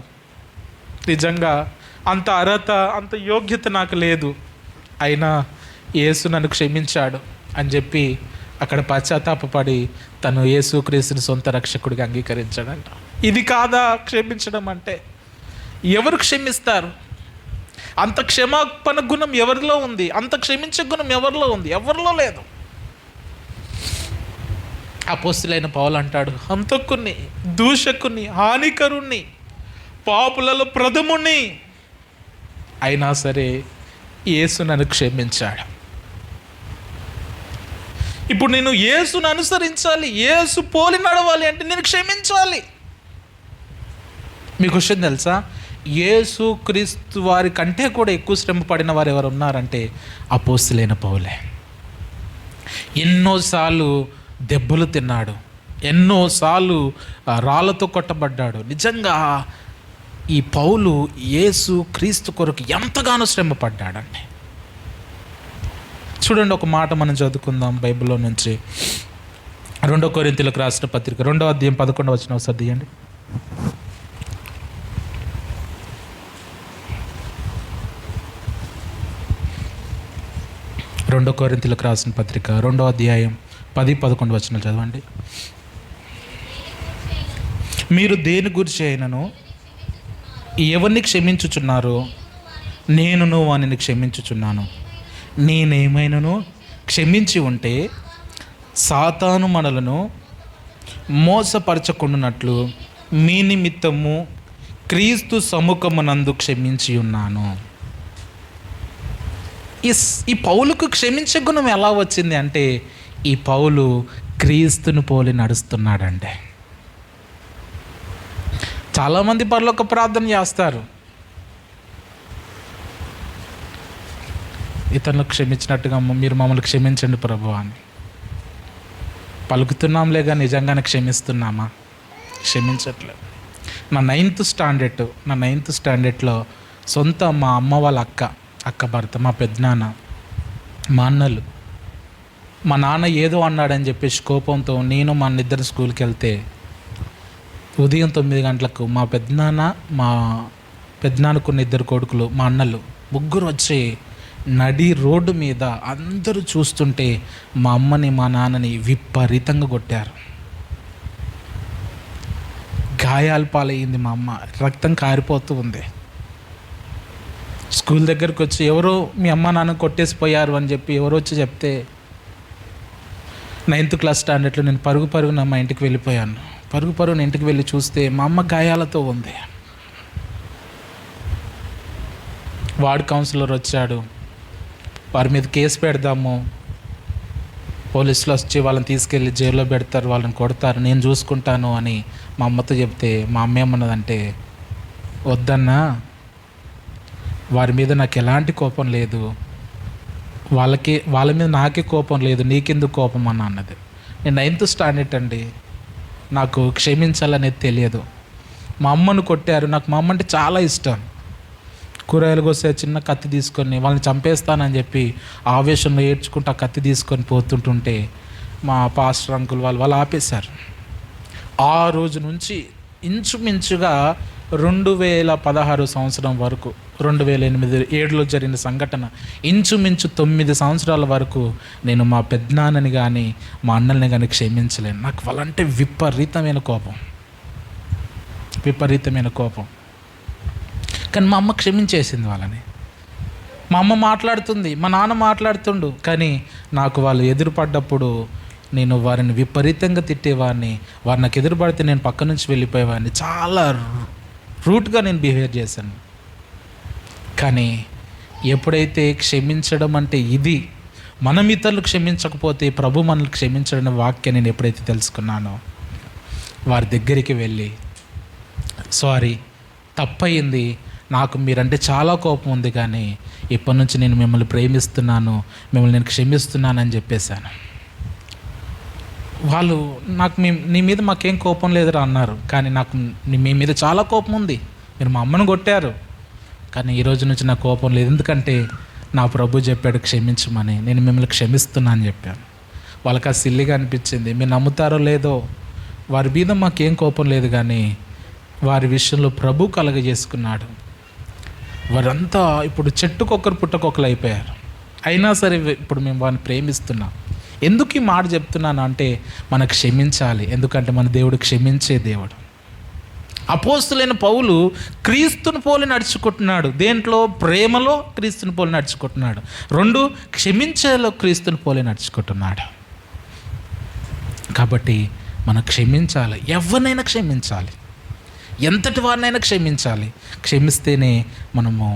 నిజంగా అంత అర్హత అంత యోగ్యత నాకు లేదు, అయినా యేసు నన్ను క్షమించాడు అని చెప్పి అక్కడ పశ్చాత్తాపడి తను యేసుక్రీస్తుని సొంత రక్షకుడిగా అంగీకరించాడంట. ఇది కాదా క్షమించడం అంటే? ఎవరు క్షమిస్తారు? అంత క్షమాపణ గుణం ఎవరిలో ఉంది? అంత క్షమించే గుణం ఎవరిలో ఉంది? ఎవరిలో లేదు. అపోస్తులైన పౌలు అంటాడు, హంతకుని, దూషకుని, హానికరుణ్ణి, పాపులలో ప్రథముని, అయినా సరే యేసు నన్ను క్షమించాడు. ఇప్పుడు నేను యేసును అనుసరించాలి, యేసు పోలి నడవాలి అంటే నేను క్షమించాలి. మీకు విషయం తెలుసా, యేసు క్రీస్తు వారి కంటే కూడా ఎక్కువ శ్రమ పడిన వారు ఎవరు ఉన్నారంటే అపోస్తులైన పౌలే. ఎన్నోసార్లు దెబ్బలు తిన్నాడు, ఎన్నోసార్లు రాళ్ళతో కొట్టబడ్డాడు. నిజంగా ఈ పౌలు యేసు క్రీస్తు కొరకు ఎంతగానో శ్రమ పడ్డాడండి. చూడండి, ఒక మాట మనం చదువుకుందాం బైబిల్లో నుంచి. 2 కొరింథీయులకు రాసిన పత్రిక 2వ అధ్యాయం 11వ వచనం ఒకసారి తీయండి. 2 కొరింథీయులకు రాసిన పత్రిక 2వ అధ్యాయం 10-11 వచనాలు చదవండి. మీరు దేని గురించి అయినను ఎవరిని క్షమించుచున్నారో నేనును వానిని క్షమించుచున్నాను. నేనేమైనాను క్షమించి ఉంటే సాతాను మనలను మోసపరచకుండానట్లు మీ నిమిత్తము క్రీస్తు సముఖమునందు క్షమించి ఉన్నాను. ఈ పౌలుకు క్షమించే గుణం ఎలా వచ్చింది అంటే, ఈ పౌలు క్రీస్తుని పోలి నడుస్తున్నాడంటే. చాలామంది పరలోక ప్రార్థన చేస్తారు, ఇతరులకు క్షమించినట్టుగా మీరు మమ్మల్ని క్షమించండి ప్రభు అని. పలుకుతున్నాంలే కానీ నిజంగానే క్షమిస్తున్నామా? క్షమించట్లేదు. నా నైన్త్ స్టాండర్డ్లో సొంత మా అమ్మ వాళ్ళ అక్క భర్త, మా పెద్దనాన్న, మా అన్నలు, మా నాన్న ఏదో అన్నాడని చెప్పేసి కోపంతో నేను మా అన్నిద్దరు స్కూల్కి వెళ్తే ఉదయం 9 గంటలకు మా పెద్దనాన్నకున్న 2 కొడుకులు, మా అన్నలు ముగ్గురు వచ్చి నడి రోడ్డు మీద అందరూ చూస్తుంటే మా అమ్మని మా నాన్నని విపరీతంగా కొట్టారు. గాయాల పాలయ్యింది మా అమ్మ, రక్తం కారిపోతూ ఉంది. స్కూల్ దగ్గరికి వచ్చి ఎవరో మీ అమ్మ నాన్న కొట్టేసిపోయారు అని చెప్పి ఎవరో వచ్చి చెప్తే 9th క్లాస్ స్టాండర్డ్లో నేను పరుగున మా ఇంటికి వెళ్ళిపోయాను. పరుగున ఇంటికి వెళ్ళి చూస్తే మా అమ్మ గాయాలతో ఉంది. వార్డ్ కౌన్సిలర్ వచ్చాడు, వారి మీద కేసు పెడదాము, పోలీసులు వచ్చి వాళ్ళని తీసుకెళ్ళి జైల్లో పెడతారు, వాళ్ళని కొడతారు, నేను చూసుకుంటాను అని మా అమ్మతో చెప్తే మా అమ్మ ఏమన్నదంటే, వద్దన్నా, వారి మీద నాకు ఎలాంటి కోపం లేదు, వాళ్ళ మీద నాకే కోపం లేదు, నీకెందుకు కోపం అన్న అన్నది. నేను 9th స్టాండర్డ్ అండి, నాకు క్షమించాలనేది తెలియదు. మా అమ్మను కొట్టారు, నాకు మా అమ్మ అంటే చాలా ఇష్టం. కూరగాయలు కోసే చిన్న కత్తి తీసుకొని వాళ్ళని చంపేస్తానని చెప్పి ఆవేశంలో ఏడ్చుకుంటూ ఆ కత్తి తీసుకొని పోతుంటుంటే మా పాస్టర్ అంకుల్ వాళ్ళు ఆపేశారు. ఆ రోజు నుంచి ఇంచుమించుగా 2016 సంవత్సరం వరకు, 2008-7లో జరిగిన సంఘటన, ఇంచుమించు 9 సంవత్సరాల వరకు నేను మా పెద్దనాన్నని కానీ మా అన్నల్ని కానీ క్షమించలేను. నాకు వాళ్ళంటే విపరీతమైన కోపం. కానీ మా అమ్మ క్షమించేసింది వాళ్ళని. మా అమ్మ మాట్లాడుతుంది, మా నాన్న మాట్లాడుతుండు, కానీ నాకు వాళ్ళు ఎదురుపడ్డప్పుడు నేను వారిని విపరీతంగా తిట్టేవాడిని. వారు నాకు ఎదురుపడితే నేను పక్క నుంచి వెళ్ళిపోయేవాడిని. చాలా రూట్గా నేను బిహేవ్ చేశాను. కానీ ఎప్పుడైతే క్షమించడం అంటే ఇది, మనం ఇతరులు క్షమించకపోతే ప్రభు మనల్ని క్షమించడం వాక్యాన్ని నేను ఎప్పుడైతే తెలుసుకున్నానో, వారి దగ్గరికి వెళ్ళి, సారీ తప్పయింది, నాకు మీరంటే చాలా కోపం ఉంది, కానీ ఇప్పటి నుంచి నేను మిమ్మల్ని ప్రేమిస్తున్నాను, మిమ్మల్ని నేను క్షమిస్తున్నాను అని చెప్పేశాను. వాళ్ళు నాకు నీ మీద మాకేం కోపం లేదురా అన్నారు, కానీ నాకు మీ మీద చాలా కోపం ఉంది, మీరు మా అమ్మను కొట్టారు, కానీ ఈరోజు నుంచి నాకు కోపం లేదు, ఎందుకంటే నా ప్రభు చెప్పాడు క్షమించమని, నేను మిమ్మల్ని క్షమిస్తున్నా అని చెప్పాను. వాళ్ళకి ఆ సిల్లిగా అనిపించింది. మీరు నమ్ముతారో లేదో, వారి మీద మాకేం కోపం లేదు, కానీ వారి విషయంలో ప్రభు కలగజేసుకున్నాడు. వారంతా ఇప్పుడు చెట్టుకొక్కరు పుట్టకొక్కరు అయిపోయారు. అయినా సరే ఇప్పుడు మేము వారిని ప్రేమిస్తున్నాం. ఎందుకు ఈ మాట చెప్తున్నాను అంటే, మనకు క్షమించాలి, ఎందుకంటే మన దేవుడు క్షమించే దేవుడు. అపోస్తులైన పౌలు క్రీస్తుని పోలి నడుచుకుంటున్నాడు. దేంట్లో? ప్రేమలో క్రీస్తుని పోలి నడుచుకుంటున్నాడు. 2 క్షమించేలో క్రీస్తుని పోలి నడుచుకుంటున్నాడు. కాబట్టి మనం క్షమించాలి, ఎవరినైనా క్షమించాలి, ఎంతటి వారినైనా క్షమించాలి. క్షమిస్తేనే మనము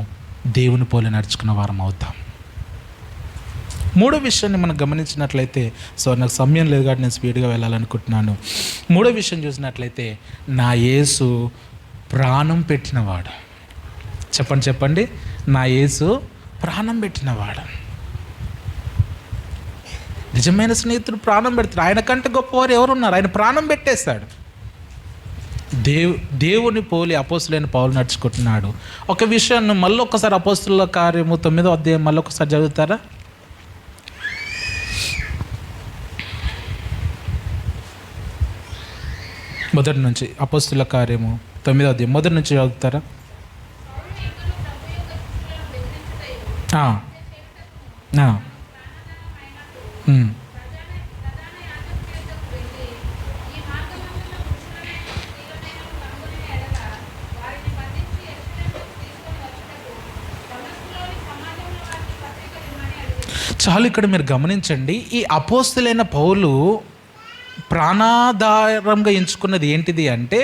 దేవుని పోలి నడుచుకున్న వారం అవుతాం. 3వ విషయాన్ని మనం గమనించినట్లయితే, నాకు సమయం లేదు కాబట్టి నేను స్పీడ్గా వెళ్ళాలనుకుంటున్నాను. 3వ విషయం చూసినట్లయితే, నా యేసు ప్రాణం పెట్టినవాడు. చెప్పండి, నా యేసు ప్రాణం పెట్టినవాడు. నిజమైన స్నేహితుడు ప్రాణం పెడతాడు. ఆయన కంటే గొప్పవారు ఎవరున్నారు? ఆయన ప్రాణం పెట్టేస్తాడు. దేవుని పోలి అపోస్తులైన పౌలు నడుచుకుంటున్నాడు. ఒక విషయాన్ని మళ్ళీ ఒకసారి అపోస్తుల కార్యము 9వ అధ్యాయం మళ్ళీ ఒకసారి చదువుతారా? మొదటి నుంచి, అపోస్తుల కార్యము 9వ అధ్యాయం మొదటి నుంచి చదువుతారా? చాలు ఇక్కడ మీరు గమనించండి, ఈ అపోస్తులైన పౌలు ప్రాణాధారంగా ఎంచుకున్నది ఏంటిది అంటే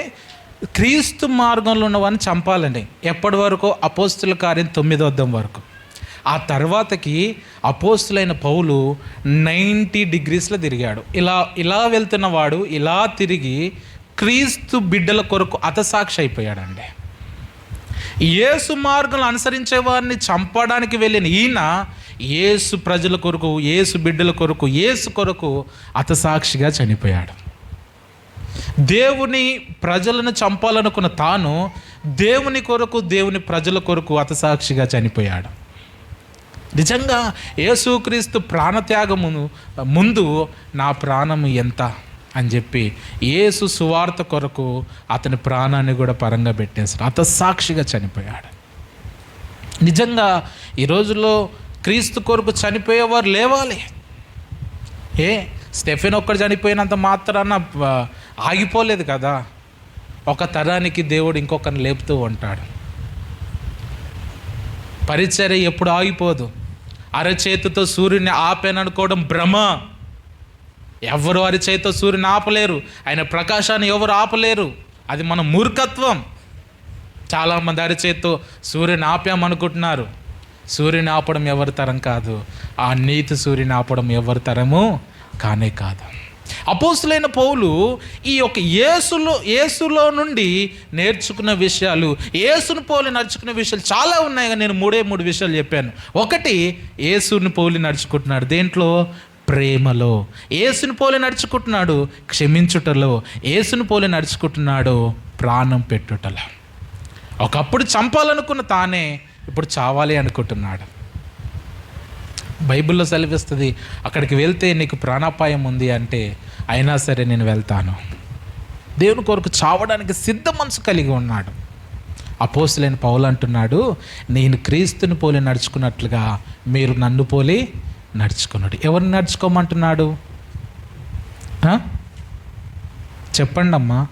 క్రీస్తు మార్గంలో ఉన్నవాడిని చంపాలని. ఎప్పటి వరకు? అపోస్తుల కార్యం 9వ అధ్యాయం వరకు. ఆ తర్వాతకి అపోస్తులైన పౌలు 90 డిగ్రీస్లో తిరిగాడు. ఇలా వెళ్తున్నవాడు ఇలా తిరిగి క్రీస్తు బిడ్డల కొరకు హతసాక్షి అయిపోయాడండి. యేసు మార్గంలో అనుసరించే వారిని చంపడానికి వెళ్ళిన ఈయన యేసు ప్రజల కొరకు, యేసు బిడ్డల కొరకు, యేసు కొరకు హతసాక్షిగా చనిపోయాడు. దేవుని ప్రజలను చంపాలనుకున్న తాను దేవుని కొరకు, దేవుని ప్రజల కొరకు హతసాక్షిగా చనిపోయాడు. నిజంగా యేసుక్రీస్తు ప్రాణత్యాగమును ముందు నా ప్రాణము ఎంత అని చెప్పి యేసు సువార్త కొరకు అతని ప్రాణాన్ని కూడా పరంగా పెట్టేశాడు. హతసాక్షిగా చనిపోయాడు. నిజంగా ఈ రోజుల్లో క్రీస్తు కొరకు చనిపోయేవారు లేవాలి. స్టెఫెన్ ఒక్కడు చనిపోయినంత మాత్రాన ఆగిపోలేదు కదా. ఒక తరానికి దేవుడు ఇంకొకరిని లేపుతూ ఉంటాడు. పరిచర్య ఎప్పుడు ఆగిపోదు. అరచేతితో సూర్యుని ఆపాననుకోవడం భ్రమ. ఎవరు అరచేతితో సూర్యుని ఆపలేరు, ఆయన ప్రకాశాన్ని ఎవరు ఆపలేరు. అది మన మూర్ఖత్వం. చాలామంది అరచేతితో సూర్యుని ఆపామనుకుంటున్నారు. సూర్యుని ఆపడం ఎవరి తరం కాదు, ఆ నీతి సూర్యుని ఆపడం ఎవరి తరము కానే కాదు. అపోస్తులైన పౌలు ఈ యొక్క యేసులో నుండి నేర్చుకున్న విషయాలు, యేసుని పోలి నడుచుకున్న విషయాలు చాలా ఉన్నాయి. నేను 3 విషయాలు చెప్పాను. ఒకటి, యేసుని పోలి నడుచుకుంటున్నాడు దేంట్లో? ప్రేమలో. యేసుని పోలి నడుచుకుంటున్నాడు క్షమించుటలో. యేసుని పోలి నడుచుకుంటున్నాడు ప్రాణం పెట్టుటలో. ఒకప్పుడు చంపాలనుకున్న తానే ఇప్పుడు చావాలి అనుకుంటున్నాడు. బైబిల్లో సెలవిస్తుంది, అక్కడికి వెళ్తే నీకు ప్రాణాపాయం ఉంది అంటే అయినా సరే నేను వెళ్తాను. దేవుని కొరకు చావడానికి సిద్ధ మనసు కలిగి ఉన్నాడు. అపోస్తులైన పౌలు అంటున్నాడు, నేను క్రీస్తుని పోలి నడుచుకున్నట్లుగా మీరు నన్ను పోలి నడుచుకున్నాడు. ఎవరిని నడుచుకోమంటున్నాడు? చెప్పండి అమ్మా.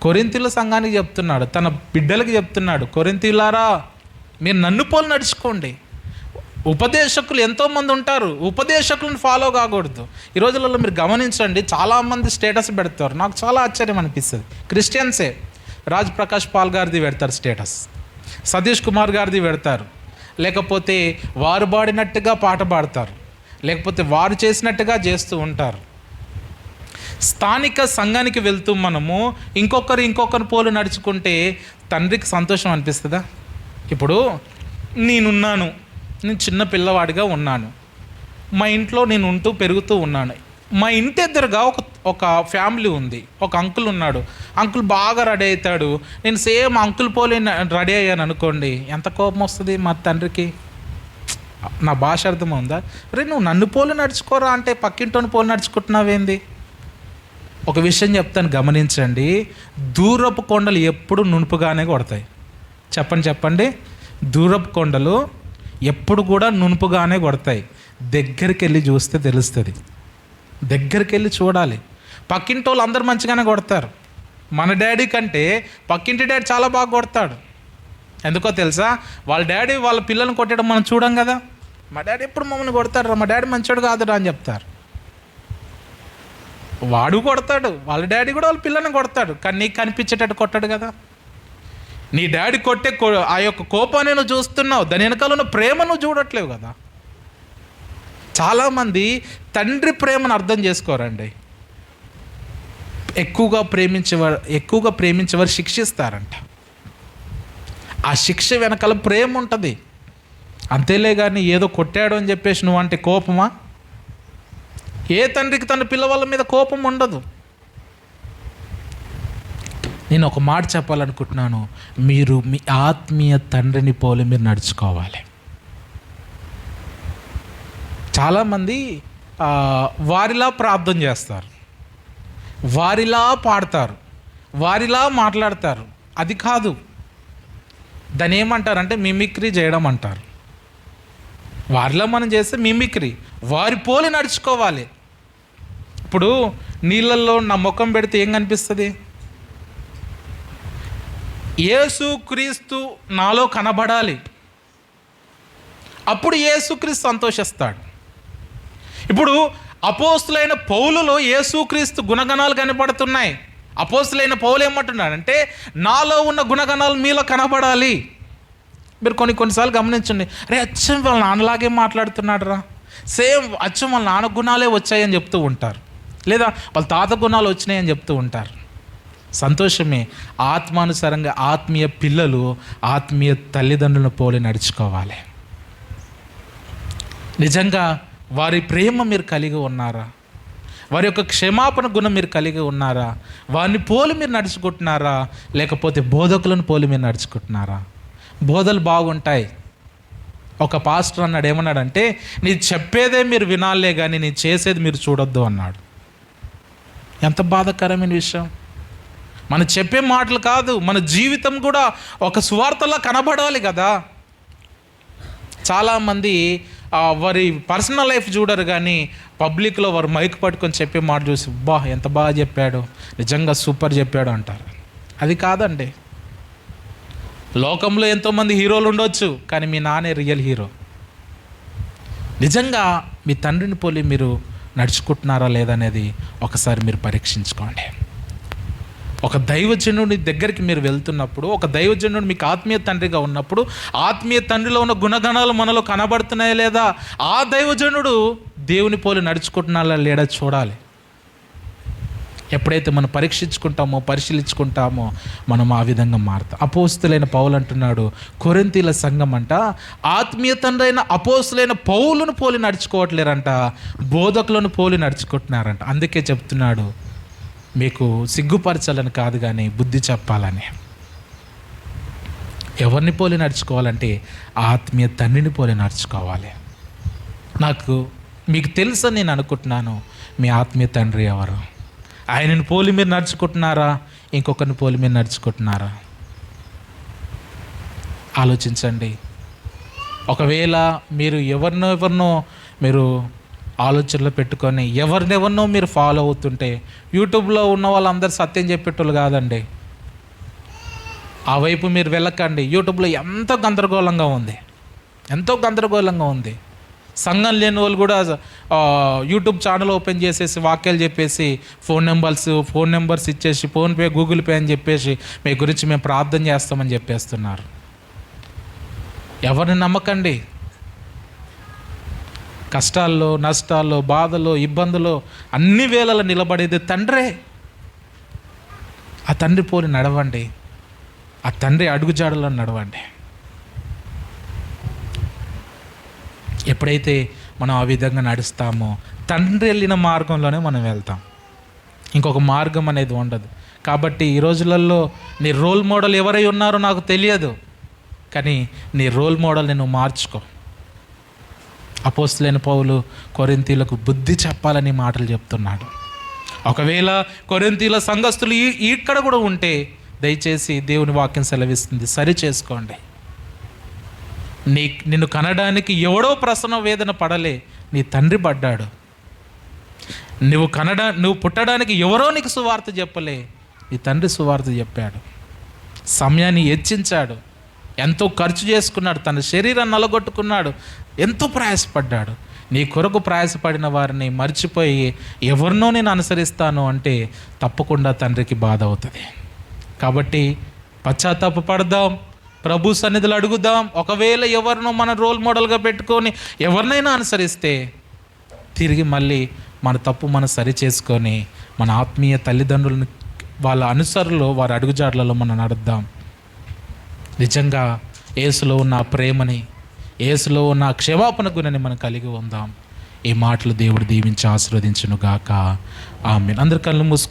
కొరింథీయుల సంఘానికి చెప్తున్నాడు, తన బిడ్డలకి చెప్తున్నాడు, కొరింథీయులారా మీరు నన్ను పోలి నడుచుకోండి. ఉపదేశకులు ఎంతోమంది ఉంటారు, ఉపదేశకులను ఫాలో కాకూడదు. ఈ రోజులలో మీరు గమనించండి, చాలామంది స్టేటస్ పెడతారు. నాకు చాలా ఆశ్చర్యం అనిపిస్తుంది. క్రిస్టియన్సే రాజ్ ప్రకాష్ పాల్ గారిది పెడతారు స్టేటస్, సతీష్ కుమార్ గారిది పెడతారు, లేకపోతే వారు పాడినట్టుగా పాట పాడతారు, లేకపోతే వారు చేసినట్టుగా చేస్తూ ఉంటారు. స్థానిక సంఘానికి వెళ్తూ మనము ఇంకొకరు పోలు నడుచుకుంటే తండ్రికి సంతోషం అనిపిస్తుందా? ఇప్పుడు నేను చిన్న పిల్లవాడిగా ఉన్నాను, మా ఇంట్లో నేను ఉంటూ పెరుగుతూ ఉన్నాను. మా ఇంటి ఎదురుగా ఒక ఫ్యామిలీ ఉంది, ఒక అంకుల్ ఉన్నాడు. అంకుల్ బాగా రెడీ అవుతాడు, నేను సేమ్ అంకుల్ పోలే రెడీ అయ్యాను అనుకోండి, ఎంత కోపం వస్తుంది మా తండ్రికి. నా భాష అర్థమవుందా? రే నువ్వు నన్ను పోలు నడుచుకోరా అంటే పక్కింటోని పోలు నడుచుకుంటున్నావేంది? ఒక విషయం చెప్తాను, గమనించండి. దూరపు కొండలు ఎప్పుడు నునుపుగానే కొడతాయి. చెప్పండి. దూరపు కొండలు ఎప్పుడు కూడా నునుపుగానే కొడతాయి. దగ్గరికి వెళ్ళి చూస్తే తెలుస్తుంది. దగ్గరికి వెళ్ళి చూడాలి. పక్కింటి వాళ్ళు అందరు మంచిగానే కొడతారు. మన డాడీ కంటే పక్కింటి డాడీ చాలా బాగా కొడతాడు. ఎందుకో తెలుసా? వాళ్ళ డాడీ వాళ్ళ పిల్లల్ని కొట్టడం మనం చూడం కదా. మా డాడీ ఎప్పుడు మమ్మల్ని కొడతాడు, మా డాడీ మంచోడు కాదురా అని చెప్తారు. వాడు కొడతాడు, వాళ్ళ డాడీ కూడా వాళ్ళ పిల్లల్ని కొడతాడు, కానీ నీకు కనిపించేటట్టు కొట్టాడు కదా. నీ డాడీ కొట్టే ఆ యొక్క కోపాన్ని నువ్వు చూస్తున్నావు, దాని వెనకాల ఉన్న ప్రేమ నువ్వు చూడట్లేవు కదా. చాలామంది తండ్రి ప్రేమను అర్థం చేసుకోరండి. ఎక్కువగా ప్రేమించేవారు శిక్షిస్తారంట. ఆ శిక్ష వెనకాల ప్రేమ ఉంటుంది. అంతేలే కానీ ఏదో కొట్టాడు అని చెప్పేసి నువ్వు అంటే కోపమా? ఏ తండ్రికి తన పిల్లవాళ్ళ మీద కోపం ఉండదు. నేను ఒక మాట చెప్పాలనుకుంటున్నాను, మీరు మీ ఆత్మీయ తండ్రిని పోలి మీరు నడుచుకోవాలి. చాలామంది వారిలా ప్రార్థన చేస్తారు, వారిలా పాడతారు, వారిలా మాట్లాడతారు. అది కాదు, దాన్ని ఏమంటారంటే మిమిక్రీ చేయడం అంటారు. వారిలా మనం చేస్తే మిమిక్రీ, వారి పోలి నడుచుకోవాలి. ఇప్పుడు నీళ్ళల్లో నా ముఖం పెడితే ఏం కనిపిస్తుంది? యేసు క్రీస్తు నాలో కనబడాలి. అప్పుడు యేసుక్రీస్తు సంతోషిస్తాడు. ఇప్పుడు అపోస్తులైన పౌలులో యేసుక్రీస్తు గుణగణాలు కనపడుతున్నాయి. అపోస్తులైన పౌలు ఏమంటున్నాడంటే, నాలో ఉన్న గుణగణాలు మీలో కనపడాలి. మీరు కొన్నిసార్లు గమనించండి, అరే అచ్చం వాళ్ళ నాన్నలాగే మాట్లాడుతున్నాడు రా, సేమ్ అచ్చం వాళ్ళ నాన్న గుణాలే వచ్చాయని చెప్తూ ఉంటారు, లేదా వాళ్ళ తాత గుణాలు వచ్చినాయని చెప్తూ ఉంటారు. సంతోషమే. ఆత్మానుసారంగా ఆత్మీయ పిల్లలు ఆత్మీయ తల్లిదండ్రులను పోలి నడుచుకోవాలి. నిజంగా వారి ప్రేమ మీరు కలిగి ఉన్నారా? వారి యొక్క క్షమాపణ గుణం మీరు కలిగి ఉన్నారా? వారిని పోలి మీరు నడుచుకుంటున్నారా? లేకపోతే బోధకులను పోలి మీరు నడుచుకుంటున్నారా? బోధలు బాగుంటాయి. ఒక పాస్టర్ అన్నాడు, ఏమన్నాడంటే, నీ చెప్పేదే మీరు వినాలే కానీ నీ చేసేది మీరు చూడొద్దు అన్నాడు. ఎంత బాధాకరమైన విషయం. మనం చెప్పే మాటలు కాదు, మన జీవితం కూడా ఒక సువార్తలా కనబడాలి కదా. చాలామంది వారి పర్సనల్ లైఫ్ చూడరు కానీ పబ్లిక్లో వారు మైక్ పట్టుకొని చెప్పే మాట చూసి, ఎంత బాగా చెప్పాడు, నిజంగా సూపర్ చెప్పాడు అంటారు. అది కాదండి. లోకంలో ఎంతోమంది హీరోలు ఉండొచ్చు, కానీ మీ నాన్నే రియల్ హీరో. నిజంగా మీ తండ్రిని పోలి మీరు నడుచుకుంటున్నారా లేదనేది ఒకసారి మీరు పరీక్షించుకోండి. ఒక దైవజనుడి దగ్గరికి మీరు వెళ్తున్నప్పుడు, ఒక దైవజనుడు మీకు ఆత్మీయ తండ్రిగా ఉన్నప్పుడు, ఆత్మీయ తండ్రిలో ఉన్న గుణగణాలు మనలో కనబడుతున్నాయా లేదా, ఆ దైవజనుడు దేవుని పోలి నడుచుకుంటున్నారా లేడా చూడాలి. ఎప్పుడైతే మనం పరీక్షించుకుంటామో, పరిశీలించుకుంటామో, మనం ఆ విధంగా మారుతాం. అపోస్తులైన పౌలు అంటున్నాడు, కొరింథీల సంఘం అంట ఆత్మీయ తండ్రి అయిన అపోస్తులైన పౌలును పోలి నడుచుకోవట్లేరంట, బోధకులను పోలి నడుచుకుంటున్నారంట. అందుకే చెప్తున్నాడు, మీకు సిగ్గుపరచాలని కాదు కానీ బుద్ధి చెప్పాలని. ఎవరిని పోలి నడుచుకోవాలంటే ఆత్మీయ తండ్రిని పోలి నడుచుకోవాలి. మీకు తెలుసని నేను అనుకుంటున్నాను, మీ ఆత్మీయ తండ్రి ఎవరు? ఆయనను పోలి మీరు నడుచుకుంటున్నారా? ఇంకొకరిని పోలి మీరు నడుచుకుంటున్నారా? ఆలోచించండి. ఒకవేళ మీరు ఎవరినో మీరు ఆలోచనలో పెట్టుకొని ఎవరినెవరినో మీరు ఫాలో అవుతుంటే, యూట్యూబ్లో ఉన్న వాళ్ళందరూ సత్యం చెప్పేటోళ్ళు కాదండి. ఆ వైపు మీరు వెళ్ళకండి. యూట్యూబ్లో ఎంతో గందరగోళంగా ఉంది. సంఘం లేని వాళ్ళు కూడా యూట్యూబ్ ఛానల్ ఓపెన్ చేసేసి వాక్యాలు చెప్పేసి ఫోన్ నెంబర్స్ ఇచ్చేసి ఫోన్పే, గూగుల్ పే అని చెప్పేసి మీ గురించి మేము ప్రార్థన చేస్తామని చెప్పేస్తున్నారు. ఎవరిని నమ్మకండి. కష్టాల్లో, నష్టాల్లో, బాధలో, ఇబ్బందులో అన్ని వేళలా నిలబడేది తండ్రే. ఆ తండ్రి పోలి నడవండి. ఆ తండ్రి అడుగుజాడలో నడవండి. ఎప్పుడైతే మనం ఆ విధంగా నడుస్తామో తండ్రి వెళ్ళిన మార్గంలోనే మనం వెళ్తాం. ఇంకొక మార్గం అనేది ఉండదు. కాబట్టి ఈ రోజులలో నీ రోల్ మోడల్ ఎవరై ఉన్నారో నాకు తెలియదు, కానీ నీ రోల్ మోడల్ని నువ్వు మార్చుకో. అపోస్తులైన పౌలు కొరింథీలకు బుద్ధి చెప్పాలని మాటలు చెప్తున్నాడు. ఒకవేళ కొరింథీల సంఘస్థులు ఇక్కడ కూడా ఉంటే దయచేసి దేవుని వాక్యం సెలవిస్తుంది, సరి చేసుకోండి. నిన్ను కనడానికి ఎవడో ప్రసన్న వేదన పడలే, నీ తండ్రి పడ్డాడు. నువ్వు పుట్టడానికి ఎవరో నీకు సువార్త చెప్పలే, నీ తండ్రి సువార్త చెప్పాడు. సమయాన్ని హెచ్చించాడు, ఎంతో ఖర్చు చేసుకున్నాడు, తన శరీరాన్ని నలగొట్టుకున్నాడు, ఎంతో ప్రయాసపడ్డాడు. నీ కొరకు ప్రయాసపడిన వారిని మర్చిపోయి ఎవరినో నేను అనుసరిస్తాను అంటే తప్పకుండా తండ్రికి బాధ అవుతుంది. కాబట్టి పశ్చాత్తాపపడదాం, ప్రభు సన్నిధిలో అడుగుదాం. ఒకవేళ ఎవరినో మన రోల్ మోడల్గా పెట్టుకొని ఎవరినైనా అనుసరిస్తే తిరిగి మళ్ళీ మన తప్పు మనం సరి చేసుకొని మన ఆత్మీయ తల్లిదండ్రులను వాళ్ళ అనుసరులు వారి అడుగుజాడలలో మనం నడుద్దాం. నిజంగా యేసులో ఉన్న ప్రేమని, యేసులో ఉన్న క్షమాపణ గుణాన్ని మనం కలిగి ఉందాం. ఈ మాటలు దేవుడు దీవించి ఆశీర్వదించును గాక. ఆమేన్. అందరి కళ్ళు మూసుకు